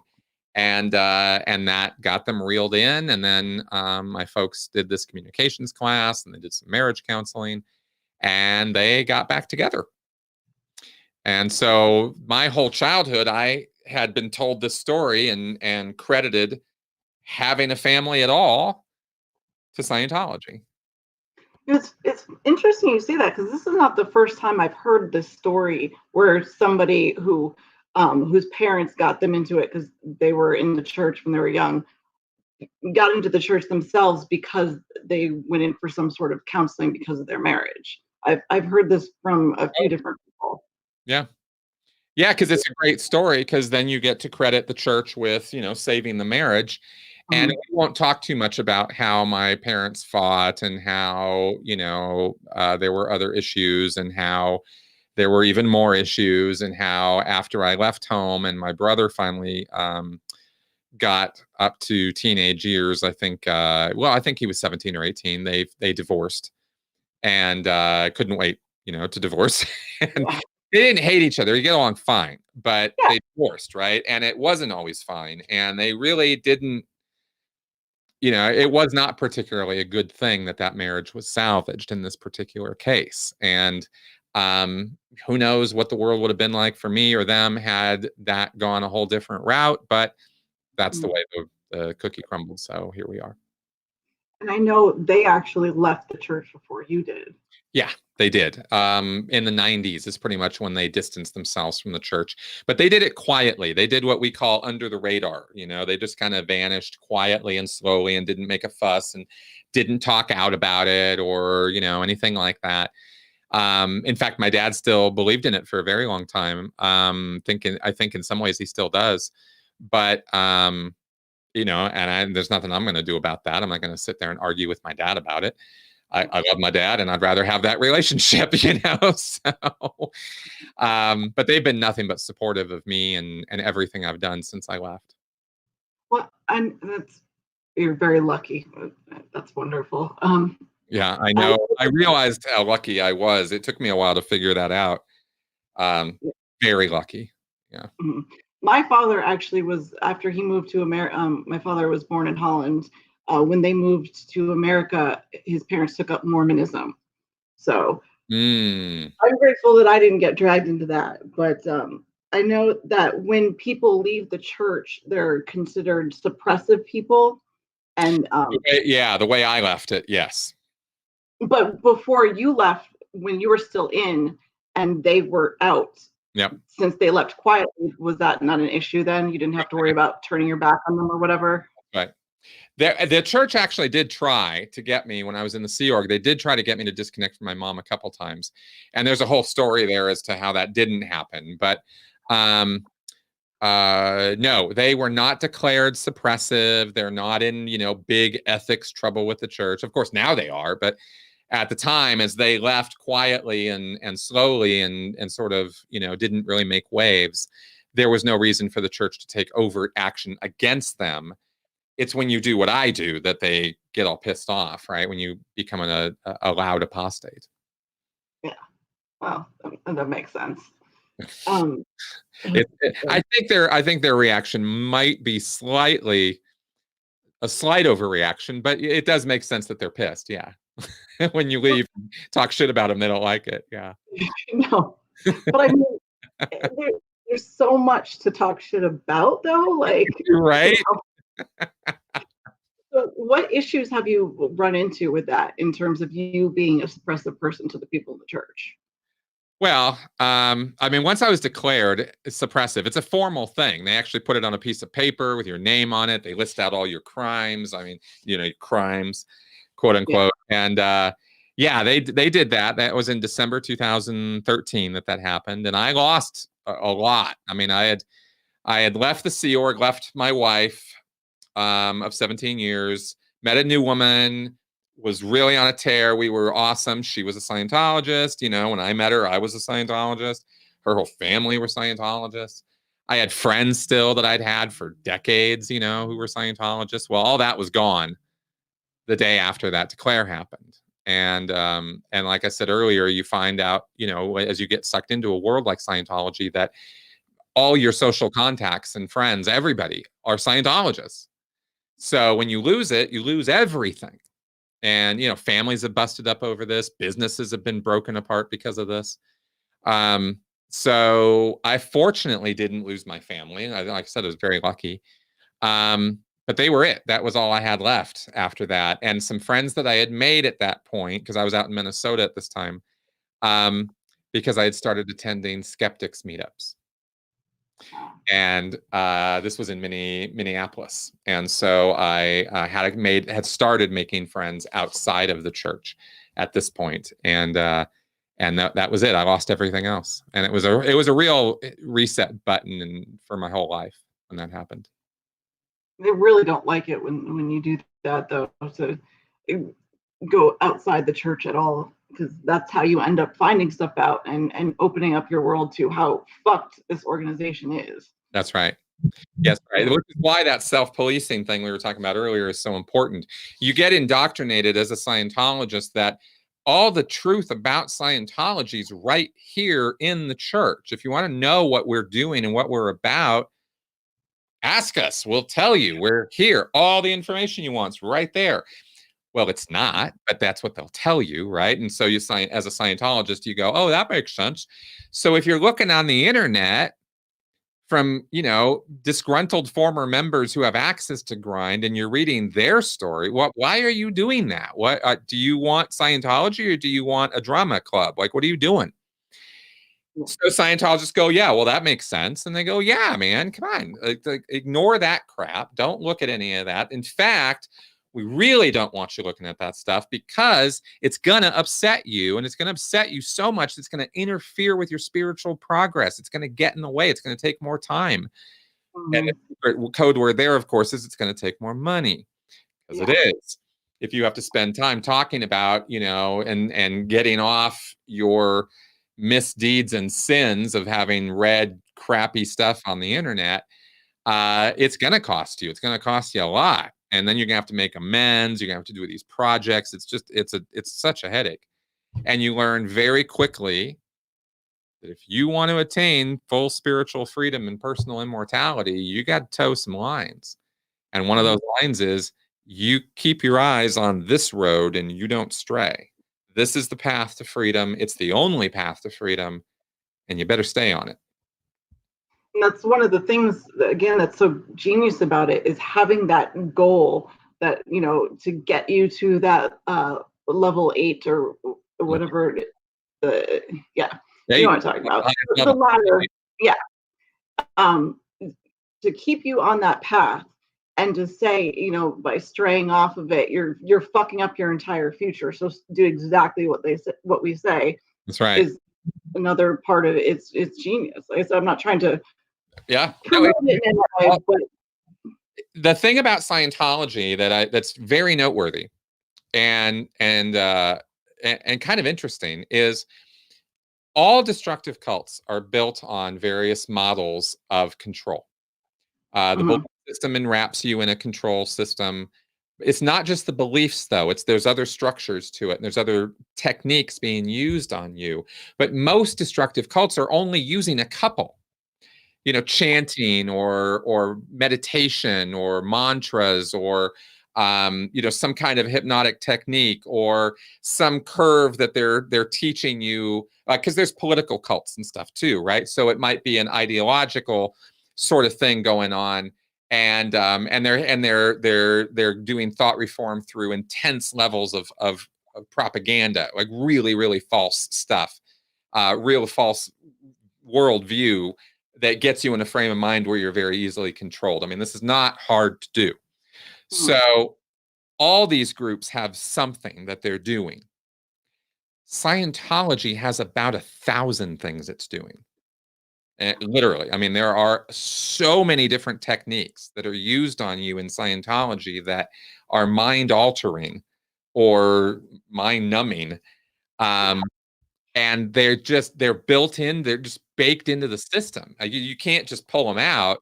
and that got them reeled in. And then my folks did this communications class and they did some marriage counseling and they got back together. And so my whole childhood, I had been told this story and credited having a family at all to Scientology. It's interesting you say that, because this is not the first time I've heard this story where somebody whose parents got them into it because they were in the church when they were young, got into the church themselves because they went in for some sort of counseling because of their marriage. I've heard this from a few Oh, different people. yeah. Yeah, because it's a great story, because then you get to credit the church with, saving the marriage. And Um, we won't talk too much about how my parents fought and how, there were other issues and how there were even more issues and how after I left home and my brother finally got up to teenage years, I think, I think he was 17 or 18, they divorced and couldn't wait, to divorce. And yeah, they didn't hate each other. You get along fine, but yeah. they divorced, right? And it wasn't always fine. And they really didn't, it was not particularly a good thing that marriage was salvaged in this particular case. And um, who knows what the world would have been like for me or them had that gone a whole different route. But that's the Mm. way the cookie crumbled. So here we are. And I know they actually left the church before you did. Yeah, they did. In the 90s is pretty much when they distanced themselves from the church. But they did it quietly. They did what we call under the radar. They just kind of vanished quietly and slowly and didn't make a fuss and didn't talk out about it or, anything like that. In fact, my dad still believed in it for a very long time. I think in some ways he still does. But there's nothing I'm going to do about that. I'm not going to sit there and argue with my dad about it. I love my dad and I'd rather have that relationship, So, but they've been nothing but supportive of me and everything I've done since I left. Well, and you're very lucky. That's wonderful. Yeah, I I, know. I realized how lucky I was. It took me a while to figure that out. Um, Very lucky. Yeah. Mhm. My father actually was, after he moved to America. My father was born in Holland. When they moved to America, his parents took up Mormonism. So Mm. I'm grateful that I didn't get dragged into that. But I know that when people leave the church, they're considered suppressive people. And Yeah, the way I left it, yes. but before you left, when you were still in and they were out, Yep. since they left quietly, was that not an issue then? You didn't have to worry about turning your back on them or whatever? Right. The church actually did try to get me when I was in the Sea Org. They did try to get me to disconnect from my mom a couple times, and there's a whole story there as to how that didn't happen. But um, no, they were not declared suppressive. They're not in big ethics trouble with the church. Of course, now they are, but at the time, as they left quietly and slowly and sort of didn't really make waves, there was no reason for the church to take overt action against them. It's when you do what I do that they get all pissed off, right? When you become a loud apostate. Yeah. Well, that makes sense. Um, I think their reaction might be a slight overreaction, but it does make sense that they're pissed. Yeah. When you leave, talk shit about them, they don't like it. Yeah. no, but I mean, there, there's so much to talk shit about, though. Like, Right. so what issues have you run into with that in terms of you being a suppressive person to the people in the church? Well, I mean, once I was declared suppressive, it's a formal thing. They actually put it on a piece of paper with your name on it. They list out all your crimes. I mean, crimes, quote Yeah. unquote. And yeah, they did that. That was in December 2013 that happened, and I lost a lot. I mean, I had left the Sea Org, left my wife of 17 years, met a new woman, was really on a tear. We were awesome. She was a Scientologist. When I met her, I was a Scientologist. Her whole family were Scientologists. I had friends still that I'd had for decades, who were Scientologists. Well, all that was gone the day after that declare happened. And like I said earlier, you find out, as you get sucked into a world like Scientology, that all your social contacts and friends, everybody are Scientologists. So when you lose it, you lose everything. And families have busted up over this. Businesses have been broken apart because of this. Um, so I fortunately didn't lose my family. Like I said, I was very lucky. but they were it. That was all I had left after that. And some friends that I had made at that point, because I was out in Minnesota at this time, because I had started attending skeptics meetups. And this was in Minneapolis, and so I had started making friends outside of the church at this point, and that was it. I lost everything else, and it was a real reset button and for my whole life when that happened. They really don't like it when you do that, though, to go outside the church at all, because that's how you end up finding stuff out and opening up your world to how fucked this organization is. That's right. Yes, right. Which is why that self-policing thing we were talking about earlier is so important. You get indoctrinated as a Scientologist that all the truth about Scientology is right here in the church. If you want to know what we're doing and what we're about, ask us. We'll tell you. We're here. All the information you want is right there. Well, it's not, but that's what they'll tell you, right? And so you as a Scientologist, you go, oh, that makes sense. So if you're looking on the internet from, disgruntled former members who have access to Grind, and you're reading their story, why are you doing that? What do you want Scientology, or do you want a drama club? Like, what are you doing? So Scientologists go, yeah, well, that makes sense. And they go, yeah, man, come on. Like, ignore that crap. Don't look at any of that. In fact, we really don't want you looking at that stuff because it's going to upset you, and it's going to upset you so much it's going to interfere with your spiritual progress. It's going to get in the way. It's going to take more time. And the code word there, of course, is it's going to take more money, because it is. If you have to spend time talking about, and getting off your misdeeds and sins of having read crappy stuff on the internet, it's going to cost you. It's going to cost you a lot. And then you're gonna have to make amends. You're gonna have to do these projects. It's such a headache. And you learn very quickly that if you want to attain full spiritual freedom and personal immortality, you got to toe some lines. And one of those lines is you keep your eyes on this road and you don't stray. This is the path to freedom. It's the only path to freedom, and you better stay on it. And that's one of the things, again, that's so genius about it, is having that goal that, to get you to that level 8 or whatever. Yeah, you know what I'm talking about. The ladder, yeah. To keep you on that path, and to say, by straying off of it, you're fucking up your entire future. So do exactly what we say. That's right. Is another part of it. It's genius. Like I said, I'm not trying to. Yeah. The thing about Scientology that's very noteworthy and kind of interesting is all destructive cults are built on various models of control. The belief system enwraps you in a control system. It's not just the beliefs, though. There's other structures to it, and there's other techniques being used on you. But most destructive cults are only using a couple. Chanting or meditation or mantras or, some kind of hypnotic technique or some curve that they're teaching you, because there's political cults and stuff too, right? So it might be an ideological sort of thing going on, and they're doing thought reform through intense levels of propaganda, like really, really false stuff, real false worldview that gets you in a frame of mind where you're very easily controlled. I mean, this is not hard to do. So all these groups have something that they're doing. Scientology has about 1,000 things it's doing. Literally. I mean, there are so many different techniques that are used on you in Scientology that are mind-altering or mind-numbing. And they're built in, they're just baked into the system. You can't just pull them out.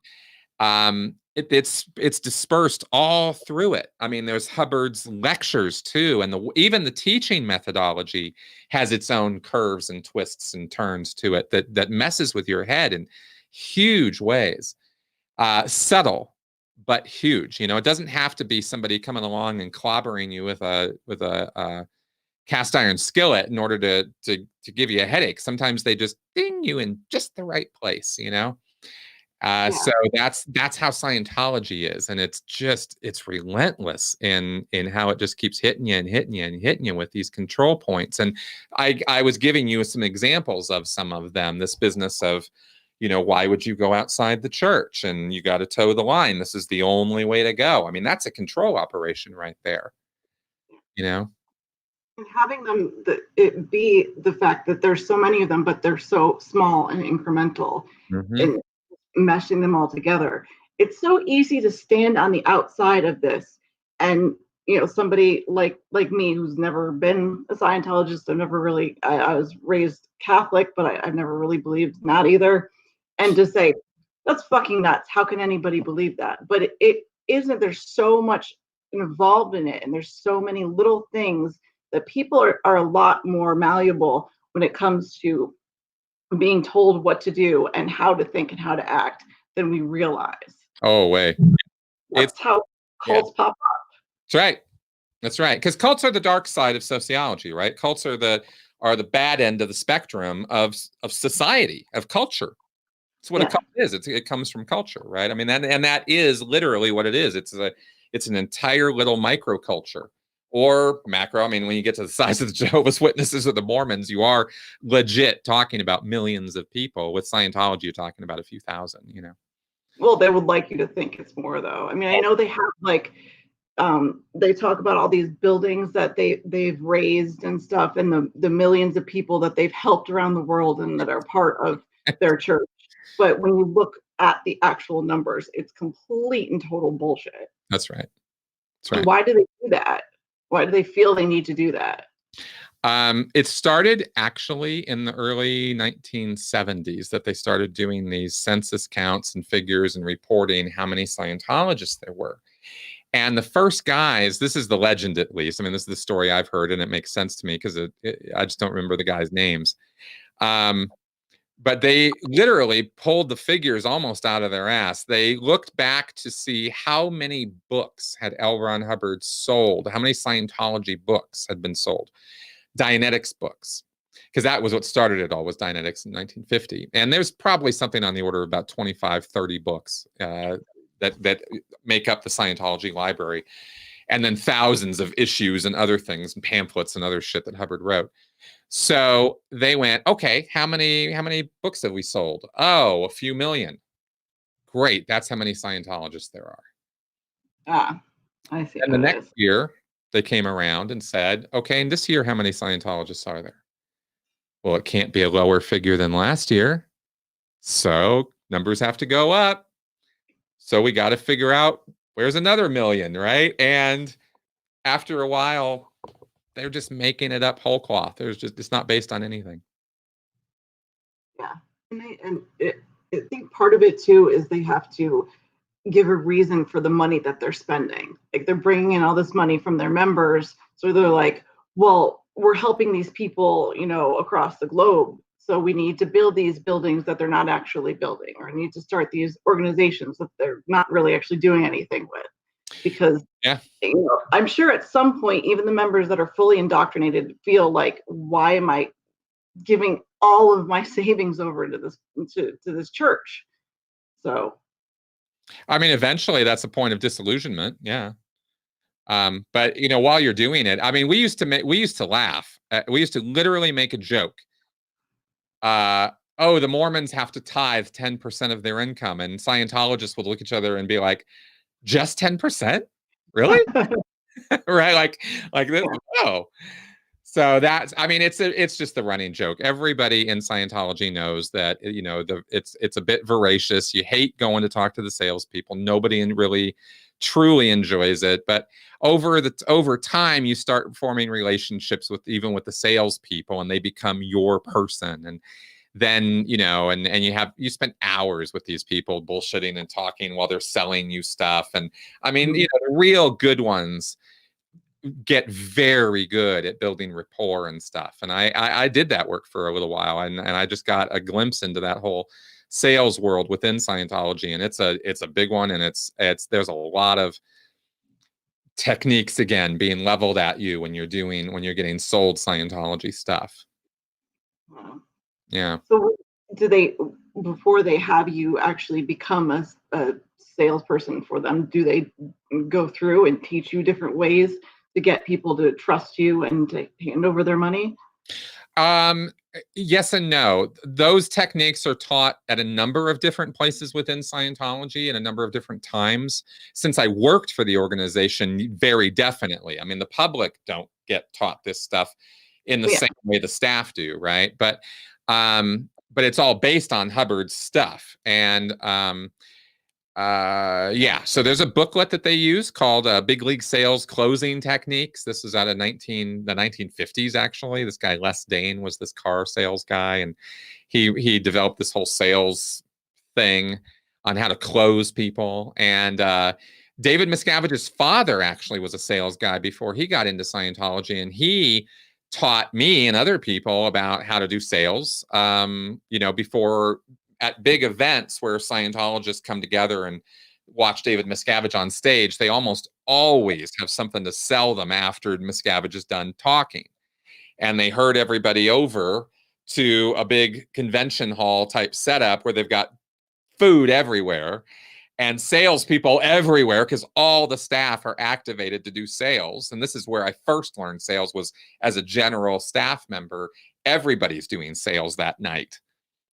It's dispersed all through it. I mean, there's Hubbard's lectures too, and even the teaching methodology has its own curves and twists and turns to it that messes with your head in huge ways. Subtle, but huge. It doesn't have to be somebody coming along and clobbering you with a cast iron skillet in order to give you a headache. Sometimes they just ding you in just the right place, So that's how Scientology is, and it's relentless in how it just keeps hitting you and hitting you and hitting you with these control points. And I was giving you some examples of some of them. This business of, why would you go outside the church, and you got to toe the line. This is the only way to go. I mean, that's a control operation right there. And having them, it be the fact that there's so many of them, but they're so small and incremental, and meshing them all together. It's so easy to stand on the outside of this, and somebody like me who's never been a Scientologist. I've never really. I was raised Catholic, but I've never really believed in that either. And to say that's fucking nuts. How can anybody believe that? But it isn't. There's so much involved in it, and there's so many little things that people are a lot more malleable when it comes to being told what to do and how to think and how to act than we realize. Oh, way. That's how cults pop up. That's right. Because cults are the dark side of sociology, right? Cults are the bad end of the spectrum of society, of culture. That's what a cult is. It comes from culture, right? I mean, that is literally what it is. It's an entire little microculture. Or macro. I mean, when you get to the size of the Jehovah's Witnesses or the Mormons, you are legit talking about millions of people. With Scientology, you're talking about a few thousand, Well, they would like you to think it's more, though. I mean, I know they have they talk about all these buildings that they've raised and stuff, and the millions of people that they've helped around the world and that are part of their church. But when you look at the actual numbers, it's complete and total bullshit. That's right. Why do they do that? Why do they feel they need to do that? It started actually in the early 1970s that they started doing these census counts and figures and reporting how many Scientologists there were. And the first guys, this is the legend at least. I mean, this is the story I've heard, and it makes sense to me because I just don't remember the guys' names. But they literally pulled the figures almost out of their ass. They looked back to see how many books had L. Ron Hubbard sold, how many Scientology books had been sold, Dianetics books, because that was what started it all, was Dianetics in 1950. And there's probably something on the order of about 25, 30 books that make up the Scientology library, and then thousands of issues and other things and pamphlets and other shit that Hubbard wrote. So they went, okay, how many books have we sold? Oh, a few million. Great. That's how many Scientologists there are. I see. And the next year, they came around and said, okay, and this year, how many Scientologists are there? Well, it can't be a lower figure than last year. So numbers have to go up. So we got to figure out where's another million, right? And after a while, they're just making it up whole cloth. It's not based on anything. Yeah. I think part of it too is they have to give a reason for the money that they're spending. Like, they're bringing in all this money from their members. So they're like, well, we're helping these people, across the globe. So we need to build these buildings that they're not actually building, or need to start these organizations that they're not really actually doing anything with. Because I'm sure at some point, even the members that are fully indoctrinated feel like, why am I giving all of my savings over to this church? So, I mean, eventually that's a point of disillusionment. Yeah. But while you're doing it, I mean, we used to laugh. We used to literally make a joke. Oh, the Mormons have to tithe 10% of their income, and Scientologists would look at each other and be like, just 10%? Really? Right? Like this. Oh. So it's just the running joke. Everybody in Scientology knows that, it's a bit voracious. You hate going to talk to the salespeople. Nobody really truly enjoys it. But over time, you start forming relationships with the salespeople, and they become your person. And then, and you spend hours with these people bullshitting and talking while they're selling you stuff. And I mean, the real good ones get very good at building rapport and stuff. And I did that work for a little while, and I just got a glimpse into that whole sales world within Scientology. And it's a big one. And there's a lot of techniques, again, being leveled at you when you're getting sold Scientology stuff. Wow. Yeah. So before they have you actually become a salesperson for them, do they go through and teach you different ways to get people to trust you and to hand over their money? Yes and no. Those techniques are taught at a number of different places within Scientology and a number of different times. Since I worked for the organization, very definitely. I mean, the public don't get taught this stuff in the same way the staff do, right? But it's all based on Hubbard's stuff. And yeah, so there's a booklet that they use called Big League Sales Closing Techniques. This is out of the 1950s, actually. This guy, Les Dane, was this car sales guy, and he developed this whole sales thing on how to close people. And David Miscavige's father actually was a sales guy before he got into Scientology, and he taught me and other people about how to do sales, before at big events where Scientologists come together and watch David Miscavige on stage, they almost always have something to sell them after Miscavige is done talking. And they herd everybody over to a big convention hall type setup where they've got food everywhere and salespeople everywhere because all the staff are activated to do sales. And this is where I first learned sales, was as a general staff member. Everybody's doing sales that night.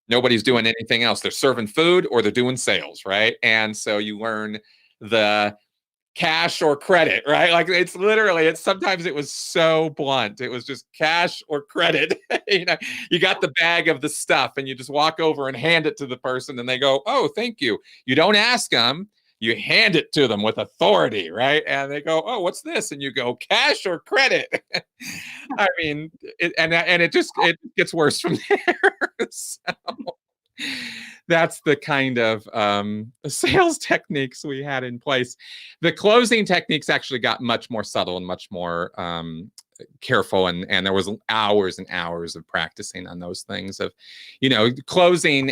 Nobody's doing anything else. They're serving food or they're doing sales, right? And so you learn the cash or credit, right? Like it's literally, sometimes it was so blunt. It was just cash or credit. You got the bag of the stuff and you just walk over and hand it to the person and they go, "Oh, thank you." You don't ask them. You hand it to them with authority, right? And they go, "Oh, what's this?" And you go, "Cash or credit?" I mean, it gets worse from there. So that's the kind of sales techniques we had in place. The closing techniques actually got much more subtle and much more careful, and there was hours and hours of practicing on those things of, closing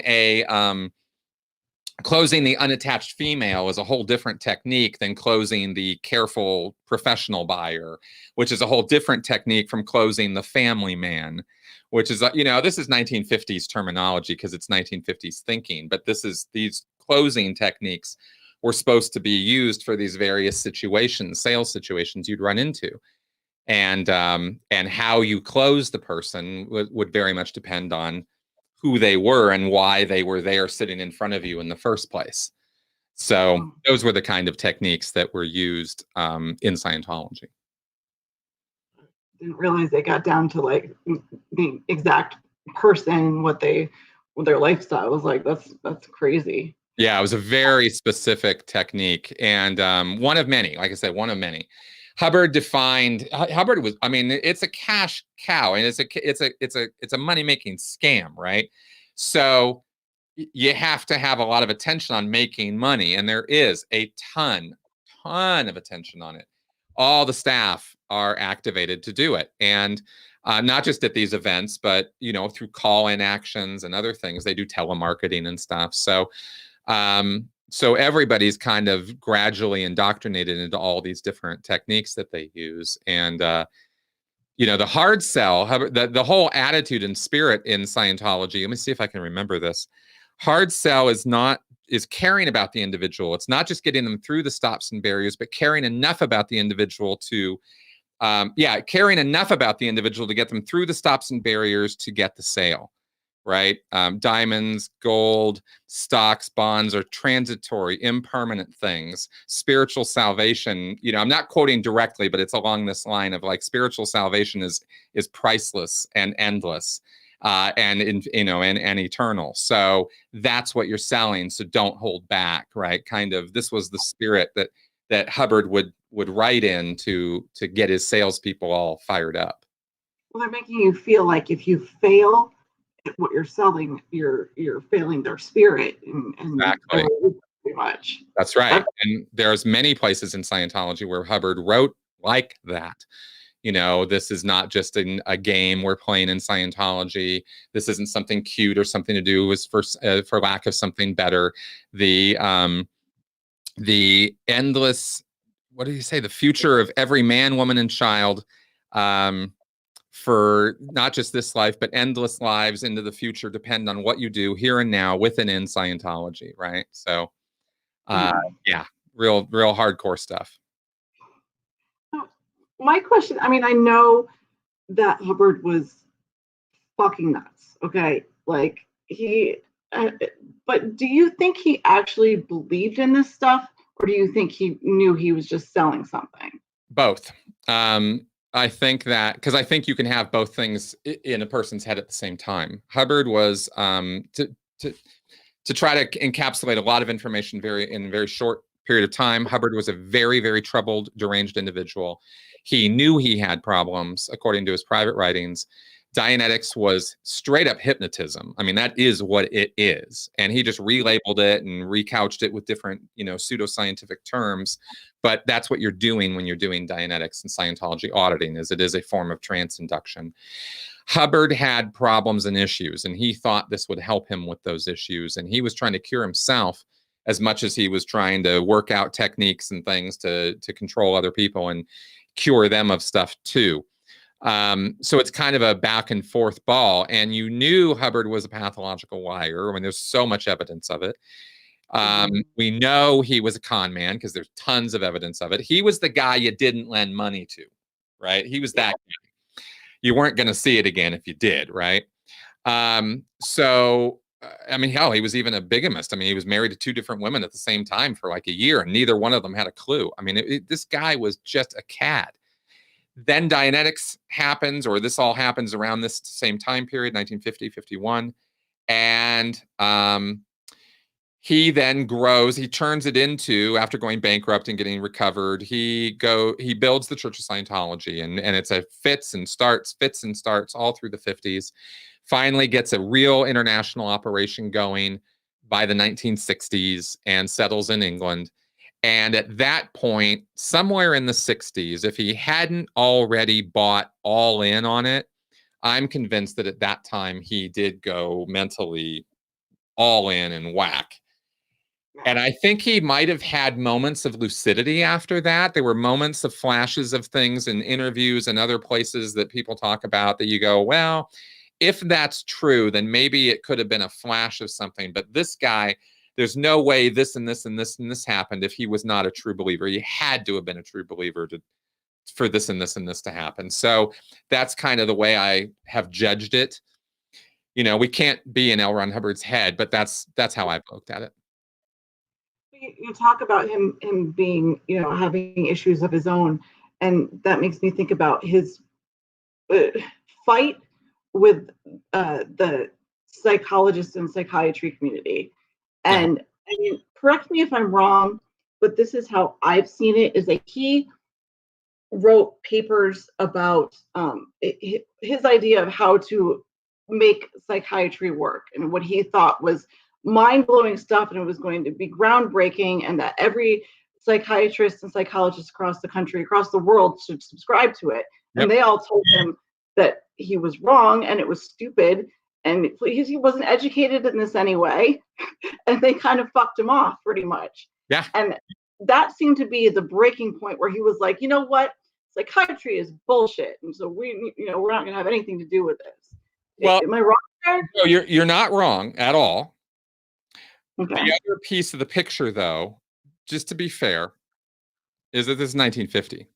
the unattached female is a whole different technique than closing the careful professional buyer, which is a whole different technique from closing the family man, which is, this is 1950s terminology because it's 1950s thinking, but these closing techniques were supposed to be used for these various situations, sales situations you'd run into. And how you close the person would very much depend on who they were and why they were there sitting in front of you in the first place. So those were the kind of techniques that were used in Scientology. Didn't realize they got down to like the exact person, what their lifestyle was like. That's crazy. Yeah, it was a very specific technique, and one of many. Like I said, one of many. Hubbard was, I mean, it's a cash cow, and it's a money-making scam, right? So you have to have a lot of attention on making money, and there is a ton of attention on it. All the staff are activated to do it, and not just at these events, but through call-in actions and other things. They do telemarketing and stuff. So everybody's kind of gradually indoctrinated into all these different techniques that they use. And, the hard sell, the whole attitude and spirit in Scientology, let me see if I can remember this. Hard sell is caring about the individual. It's not just getting them through the stops and barriers, but caring enough about the individual to get them through the stops and barriers to get the sale. Right? Diamonds, gold, stocks, bonds are transitory, impermanent things. Spiritual salvation, I'm not quoting directly, but it's along this line of like spiritual salvation is priceless and endless, and eternal. So that's what you're selling. So don't hold back, right? Kind of, this was the spirit that Hubbard would write in to get his salespeople all fired up. Well, they're making you feel like if you fail at what you're selling, you're failing their spirit, and exactly. Pretty much. That's right. And there's many places in Scientology where Hubbard wrote like that. This is not just a game we're playing in Scientology. This isn't something cute or something to do with for lack of something better. The endless, what did he say? The future of every man, woman, and child for not just this life, but endless lives into the future depend on what you do here and now with and in Scientology, right? So, yeah, real hardcore stuff. My question, I mean, I know that Hubbard was fucking nuts, okay? Like, but do you think he actually believed in this stuff, or do you think he knew he was just selling something? Both. I think that because I think you can have both things in a person's head at the same time. Hubbard was to try to encapsulate a lot of information in a very short period of time. Hubbard was a very troubled, deranged individual. He knew he had problems, according to his private writings. Dianetics was straight up hypnotism. I mean, that is what it is. And he just relabeled it and recouched it with different, pseudoscientific terms. But that's what you're doing when you're doing Dianetics and Scientology auditing, is it is a form of trance induction. Hubbard had problems and issues, and he thought this would help him with those issues. And he was trying to cure himself as much as he was trying to work out techniques and things to control other people and cure them of stuff too. So it's kind of a back and forth ball. And you knew Hubbard was a pathological liar. I mean, there's so much evidence of it. We know he was a con man because there's tons of evidence of it. He was the guy you didn't lend money to, right? He was that guy. You weren't going to see it again if you did, right? So, I mean, hell, he was even a bigamist. I mean, he was married to 2 different women at the same time for like a year, and neither one of them had a clue. I mean, this guy was just a cad. Then Dianetics happens, or this all happens around this same time period, 1950, 51. And he then grows. He turns it into, after going bankrupt and getting recovered, he builds the Church of Scientology. And it's a fits and starts all through the 50s. Finally gets a real international operation going by the 1960s and settles in England. And at that point, somewhere in the 60s, if he hadn't already bought all in on it, I'm convinced that at that time he did go mentally all in and whack. And I think he might have had moments of lucidity after that. There were moments of flashes of things in interviews and other places that people talk about that you go, well, if that's true, then maybe it could have been a flash of something. But this guy, there's no way this and this and this and this happened if he was not a true believer. He had to have been a true believer for this and this and this to happen. So that's kind of the way I have judged it. We can't be in L. Ron Hubbard's head, but that's how I've looked at it. You talk about him being, having issues of his own, and that makes me think about his fight with the psychologist and psychiatry community. And I mean, correct me if I'm wrong, but this is how I've seen it, is that he wrote papers about his idea of how to make psychiatry work and what he thought was mind-blowing stuff, and it was going to be groundbreaking, and that every psychiatrist and psychologist across the country, across the world, should subscribe to it. Yep. And they all told him that he was wrong and it was stupid, and he wasn't educated in this anyway, and they kind of fucked him off pretty much. Yeah. And that seemed to be the breaking point where he was like, you know what, psychiatry is bullshit, and so we're not going to have anything to do with this. Well, am I wrong there? No, you're not wrong at all. Okay. The other piece of the picture, though, just to be fair, is that this is 1950.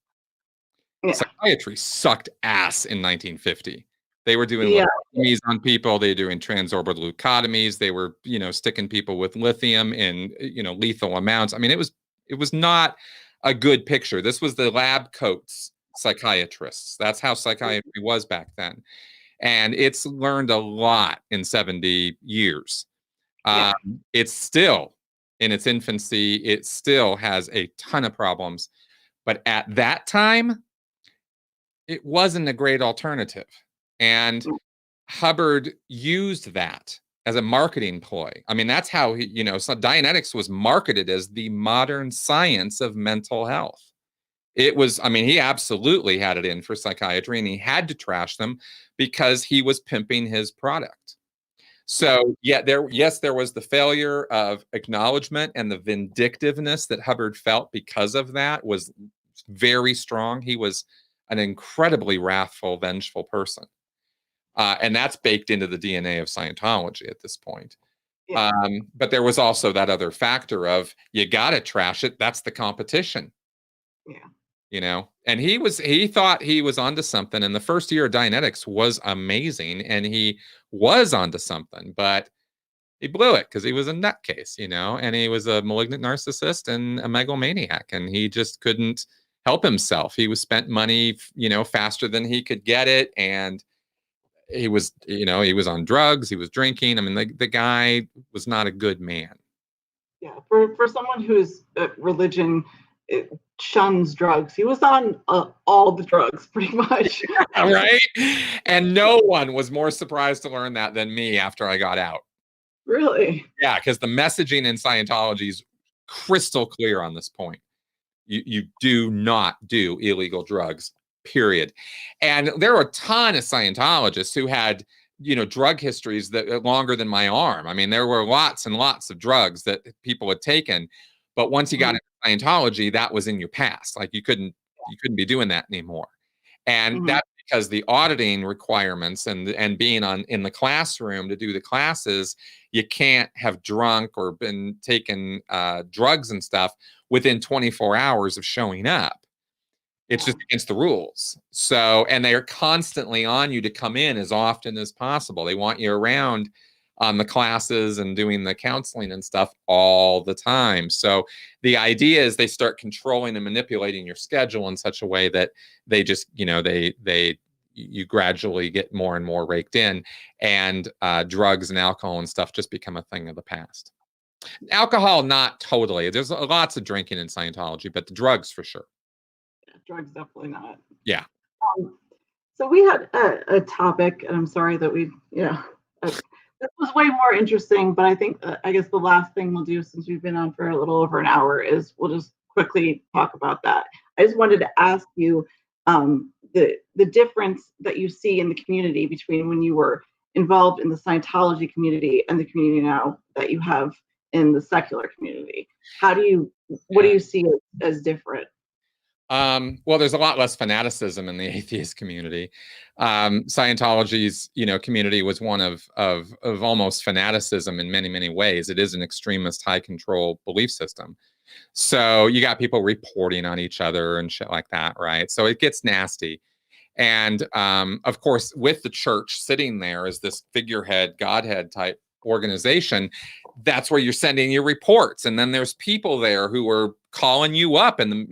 Yeah. Psychiatry sucked ass in 1950. They were doing lobotomies on people. They were doing transorbital leucotomies. They were, sticking people with lithium in, lethal amounts. I mean, it was not a good picture. This was the lab coats psychiatrists. That's how psychiatry was back then. And it's learned a lot in 70 years. It's still in its infancy. It still has a ton of problems. But at that time, it wasn't a great alternative. And Hubbard used that as a marketing ploy. I mean, that's how he, so Dianetics was marketed as the modern science of mental health. It was, I mean, he absolutely had it in for psychiatry, and he had to trash them because he was pimping his product. So, there was the failure of acknowledgement, and the vindictiveness that Hubbard felt because of that was very strong. He was an incredibly wrathful, vengeful person. And that's baked into the DNA of Scientology at this point. Yeah. But there was also that other factor of you got to trash it. That's the competition. Yeah. And he thought he was onto something. And the first year of Dianetics was amazing. And he was onto something, but he blew it because he was a nutcase, and he was a malignant narcissist and a megalomaniac. And he just couldn't help himself. He was spent money, faster than he could get it. And he was on drugs. He was drinking. I mean, the guy was not a good man. Yeah. For someone whose religion shuns drugs, he was on all the drugs pretty much. Right? And no one was more surprised to learn that than me after I got out. Really? Yeah, because the messaging in Scientology is crystal clear on this point. You do not do illegal drugs, period. And there were a ton of Scientologists who had, drug histories that longer than my arm. I mean, there were lots and lots of drugs that people had taken, but once you got into Scientology, that was in your past. Like you couldn't be doing that anymore. And that's because the auditing requirements and being in the classroom to do the classes, you can't have drunk or been taking drugs and stuff within 24 hours of showing up. It's just against the rules. So, and they are constantly on you to come in as often as possible. They want you around on the classes and doing the counseling and stuff all the time. So the idea is they start controlling and manipulating your schedule in such a way that they just, you gradually get more and more raked in, and drugs and alcohol and stuff just become a thing of the past. Alcohol, not totally. There's lots of drinking in Scientology, but the drugs for sure. Yeah, drugs definitely not. Yeah. So we had a topic, and I'm sorry that this was way more interesting, but I think, I guess the last thing we'll do, since we've been on for a little over an hour, is we'll just quickly talk about that. I just wanted to ask you the difference that you see in the community between when you were involved in the Scientology community and the community now that you have in the secular community. What do you see as different? Well, there's a lot less fanaticism in the atheist community. Scientology's, community was one of almost fanaticism in many, many ways. It is an extremist, high control belief system. So you got people reporting on each other and shit like that, right? So it gets nasty. And of course, with the church sitting there as this figurehead, Godhead type organization, that's where you're sending your reports. And then there's people there who are calling you up and,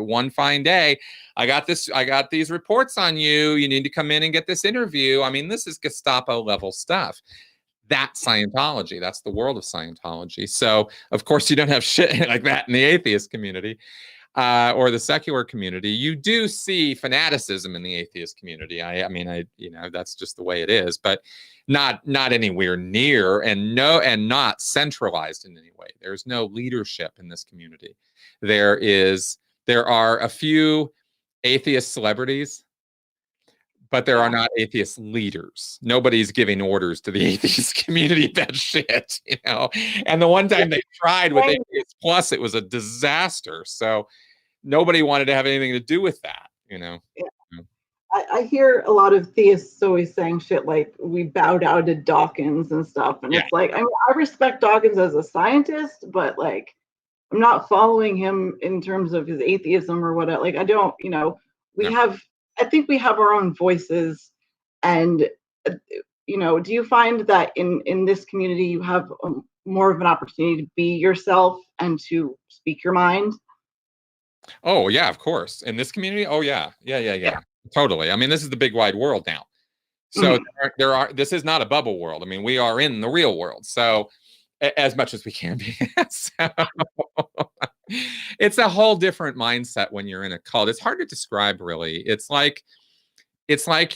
one fine day, I got these reports on you. You need to come in and get this interview. I mean, this is Gestapo level stuff. That's Scientology. That's the world of Scientology. So, of course, you don't have shit like that in the atheist community. Or the secular community. You do see fanaticism in the atheist community. I mean, that's just the way it is, but not anywhere near and not centralized in any way. There's no leadership in this community. There are a few atheist celebrities, but there are not atheist leaders. Nobody's giving orders to the atheist community about shit, And the one time they tried with Atheist Plus, it was a disaster. So nobody wanted to have anything to do with that, Yeah. I hear a lot of theists always saying shit like, we bow down to Dawkins and stuff. And it's like, I respect Dawkins as a scientist, but like, I'm not following him in terms of his atheism or whatever. Like, I don't, I think we have our own voices. And, do you find that in this community, you have more of an opportunity to be yourself and to speak your mind? Oh, yeah, of course. In this community? Oh, yeah. Yeah. Totally. I mean, this is the big wide world now. So this is not a bubble world. I mean, we are in the real world. So as much as we can be. So, it's a whole different mindset when you're in a cult. It's hard to describe, really. It's like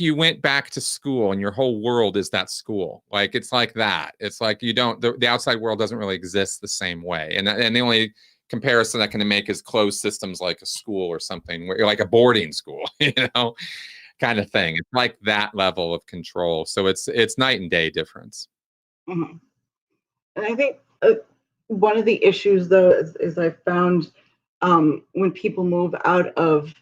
you went back to school and your whole world is that school. Like, it's like that. It's like the outside world doesn't really exist the same way. And the only comparison I can make is closed systems like a school or something, where you're like a boarding school, kind of thing. It's like that level of control. So it's night and day difference. Mm-hmm. And I think one of the issues, though, is I found when people move out of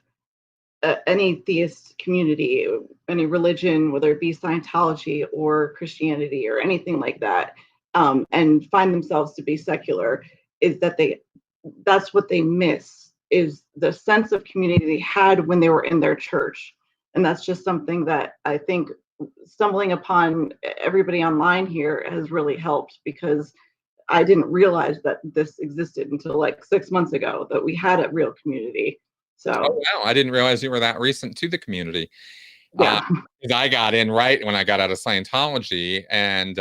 any theist community, any religion, whether it be Scientology or Christianity or anything like that, and find themselves to be secular, is that that's what they miss, is the sense of community they had when they were in their church. And that's just something that I think stumbling upon everybody online here has really helped, because I didn't realize that this existed until like 6 months ago, that we had a real community. So, oh wow, I didn't realize you were that recent to the community. yeah. I got in right when I got out of Scientology, and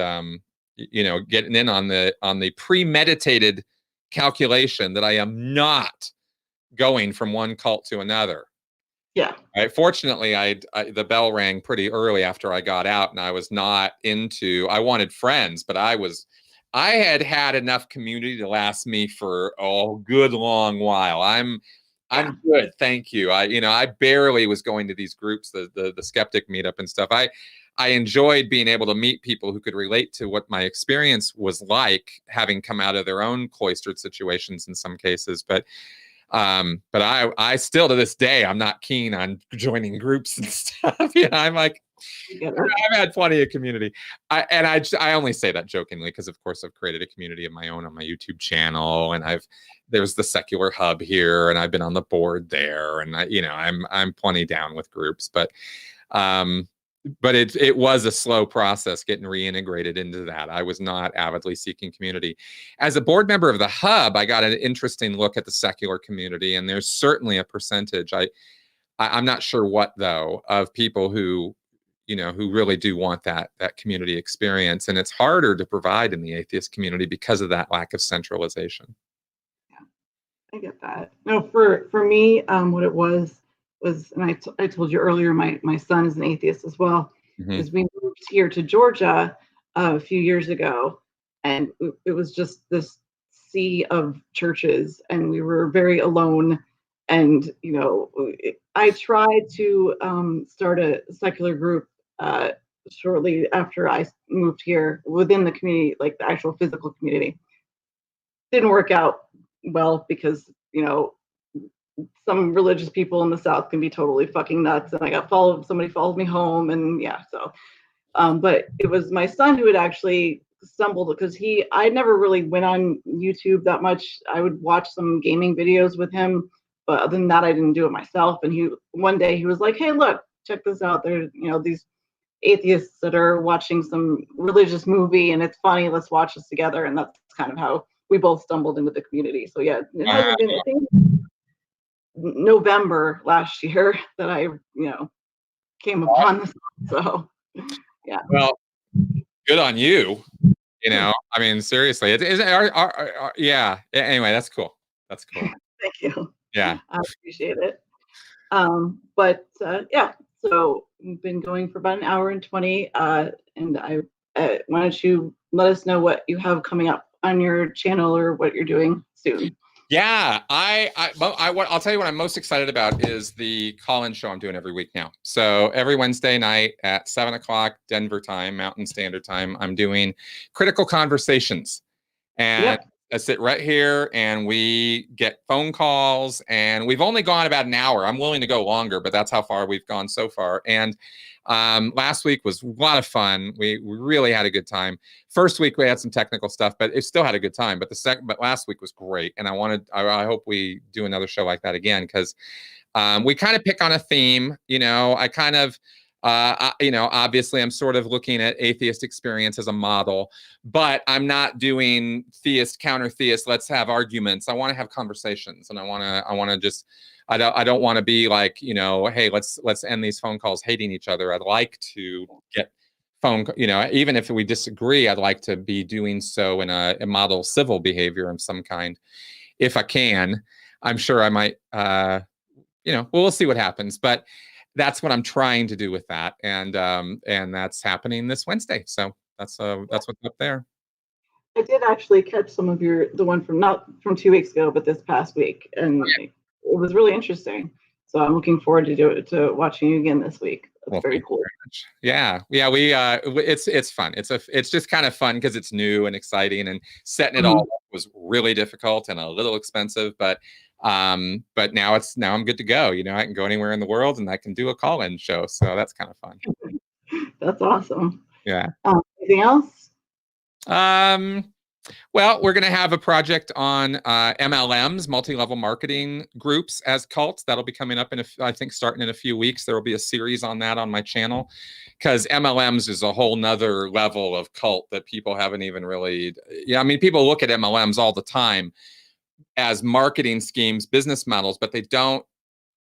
getting in on the premeditated calculation that I am not going from one cult to another. Yeah. Right. Fortunately, the bell rang pretty early after I got out, and I was not into. I wanted friends, but I had enough community to last me for a good long while. I'm good, thank you. I barely was going to these groups, the skeptic meetup and stuff. I enjoyed being able to meet people who could relate to what my experience was like, having come out of their own cloistered situations in some cases, but I still to this day, I'm not keen on joining groups and stuff. I'm like, I've had plenty of community. I only say that jokingly, because of course I've created a community of my own on my YouTube channel, and there's the Secular Hub here, and I've been on the board there, and I'm plenty down with groups, but it was a slow process getting reintegrated into that. I was not avidly seeking community. As a board member of the Hub, I got an interesting look at the secular community, and there's certainly a percentage. I'm not sure what, though, of people who really do want that community experience, and it's harder to provide in the atheist community because of that lack of centralization. Yeah, I get that. No, for me, what it was, and I told you earlier, my son is an atheist as well. Mm-hmm. Is we moved here to Georgia a few years ago, and it was just this sea of churches, and we were very alone. And I tried to start a secular group shortly after I moved here within the community, like the actual physical community. Didn't work out well, because some religious people in the South can be totally fucking nuts, and I got somebody followed me home, and yeah, so but it was my son who had actually stumbled, because I never really went on YouTube that much. I would watch some gaming videos with him, but other than that, I didn't do it myself. And one day he was like, hey, look, check this out, there's these atheists that are watching some religious movie, and it's funny, let's watch this together. And that's kind of how we both stumbled into the community. So yeah, it hasn't been, I think, November last year that I came upon this. So yeah. Well, good on you. I mean, seriously, yeah. Anyway, that's cool. That's cool. Thank you. Yeah, I appreciate it. But yeah, so we've been going for about an hour and 20. And why don't you let us know what you have coming up on your channel, or what you're doing soon? Yeah, I'll tell you what I'm most excited about is the call-in show I'm doing every week now. So every Wednesday night at 7:00 Denver time, Mountain Standard Time, I'm doing Critical Conversations. And I sit right here, and we get phone calls, and we've only gone about an hour. I'm willing to go longer, but that's how far we've gone so far. And last week was a lot of fun. We really had a good time. First week we had some technical stuff, but it still had a good time. But last week was great, and I hope we do another show like that again, because we kind of pick on a theme. I kind of. Obviously I'm sort of looking at atheist experience as a model, but I'm not doing theist, counter theist. Let's have arguments. I want to have conversations, and I want to just, I don't want to be like, hey, let's end these phone calls hating each other. I'd like to get even if we disagree, I'd like to be doing so in a model civil behavior of some kind, if I can. I'm sure I might, we'll see what happens, but that's what I'm trying to do with that, and that's happening this Wednesday. So that's what's up there. I did actually catch some of the one not from 2 weeks ago, but this past week, and it was really interesting. So I'm looking forward to watching you again this week. That's very cool. Yeah. We it's fun. It's just kind of fun because it's new and exciting, and setting it all up was really difficult and a little expensive, but But now I'm good to go. You know, I can go anywhere in the world and I can do a call-in show. So that's kind of fun. That's awesome. Yeah. Anything else? Well, we're going to have a project on MLMs, multi-level marketing groups as cults. That'll be coming up I think starting in a few weeks. There will be a series on that on my channel, because MLMs is a whole nother level of cult that people haven't even really. Yeah, I mean, people look at MLMs all the time as marketing schemes, business models, but they don't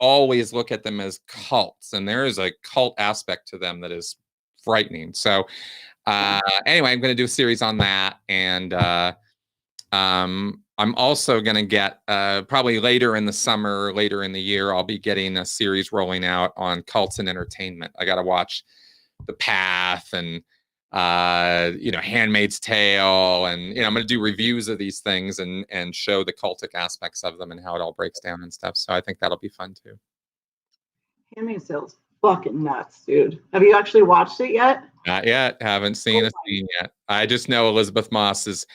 always look at them as cults. And there is a cult aspect to them that is frightening. So anyway, I'm going to do a series on that. And I'm also going to get probably later in the summer, later in the year, I'll be getting a series rolling out on cults and entertainment. I got to watch The Path and Handmaid's Tale, and I'm going to do reviews of these things and show the cultic aspects of them and how it all breaks down and stuff. So I think that'll be fun too. Handmaid's Tale's fucking nuts, dude. Have you actually watched it yet? Not yet. Haven't seen a scene yet. I just know Elizabeth Moss has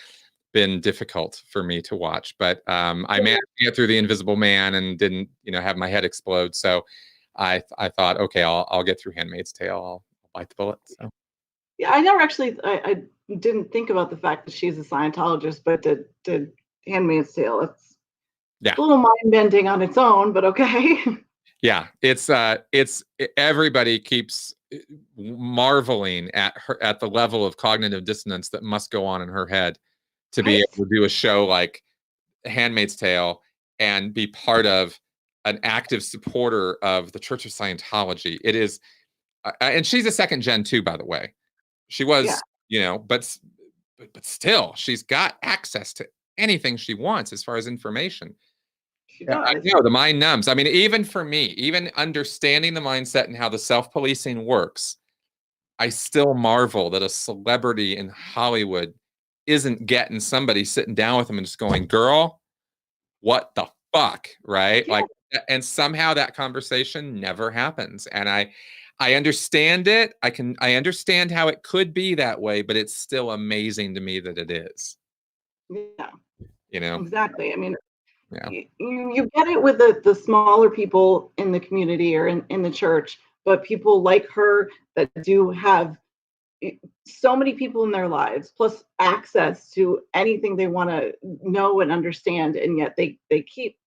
been difficult for me to watch, but I managed to get through The Invisible Man and didn't, have my head explode. So I thought, okay, I'll get through Handmaid's Tale. I'll bite the bullet. So. Yeah, I never actually, I didn't think about the fact that she's a Scientologist, but did Handmaid's Tale. It's a little mind bending on its own, but okay. Yeah, it's everybody keeps marveling at the level of cognitive dissonance that must go on in her head to be able to do a show like Handmaid's Tale and be part of an active supporter of the Church of Scientology. It is, and she's a second gen too, by the way. She was, but still, she's got access to anything she wants as far as information. I know the mind numbs. I mean, even for me, even understanding the mindset and how the self-policing works, I still marvel that a celebrity in Hollywood isn't getting somebody sitting down with them and just going, "Girl, what the fuck?" Right? Yeah. Like, and somehow that conversation never happens. And I understand it. I understand how it could be that way, but it's still amazing to me that it is. Yeah. Exactly. I mean, you get it with the smaller people in the community or in the church, but people like her that do have so many people in their lives, plus access to anything they want to know and understand, and yet they keep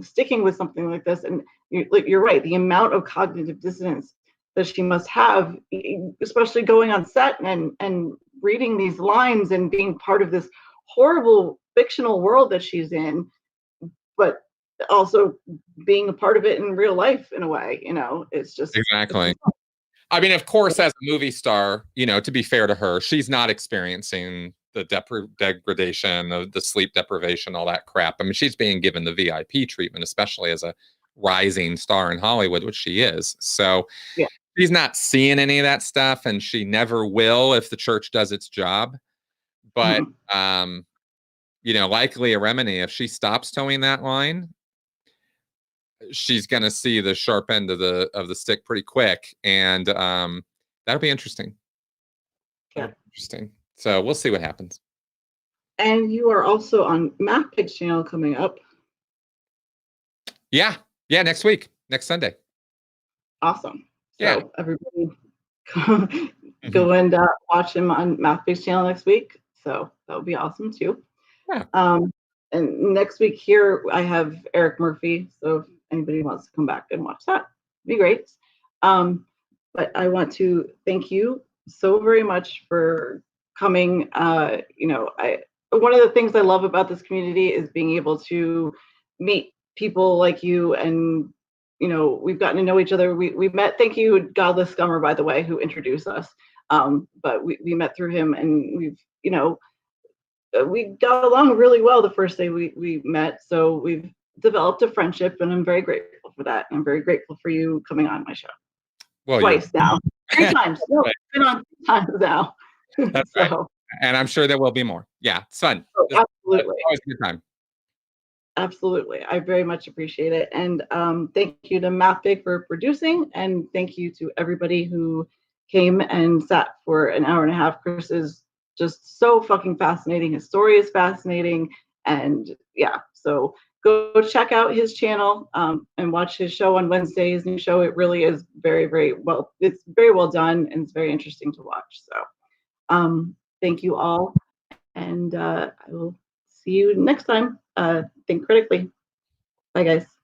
sticking with something like this. And you're right, the amount of cognitive dissonance that she must have, especially going on set and reading these lines and being part of this horrible fictional world that she's in, but also being a part of it in real life in a way. It's just exactly. I mean, of course, as a movie star, to be fair to her, she's not experiencing the degradation, the sleep deprivation, all that crap. I mean, she's being given the VIP treatment, especially as a rising star in Hollywood, which she is. So she's not seeing any of that stuff, and she never will if the church does its job. But, like Leah Remini, if she stops towing that line, she's going to see the sharp end of the stick pretty quick. And that'll be interesting. Interesting. So we'll see what happens. And you are also on MathPig's channel coming up. Yeah. Next week, next Sunday. Awesome. So everybody go and watch him on MathPig's channel next week. So that would be awesome too. Yeah. And next week here I have Eric Murphy. So if anybody wants to come back and watch that, it'd be great. But I want to thank you so very much for coming. One of the things I love about this community is being able to meet people like you, and we've gotten to know each other. We met, thank you, Godless Scummer, by the way, who introduced us. But we met through him, and we got along really well the first day we met. So we've developed a friendship, and I'm very grateful for that. I'm very grateful for you coming on my show. Well, twice now, 3 times. No, right. Been on 3 times now. That's right. And I'm sure there will be more. Yeah, it's fun. Absolutely. It's always a good time. Absolutely. I very much appreciate it. And thank you to MathPig for producing, and thank you to everybody who came and sat for an hour and a half. Chris is just so fucking fascinating. His story is fascinating. And so go check out his channel and watch his show on Wednesdays. New show. It really is very, very well. It's very well done and it's very interesting to watch. So thank you all, and I will see you next time. Think critically. Bye, guys.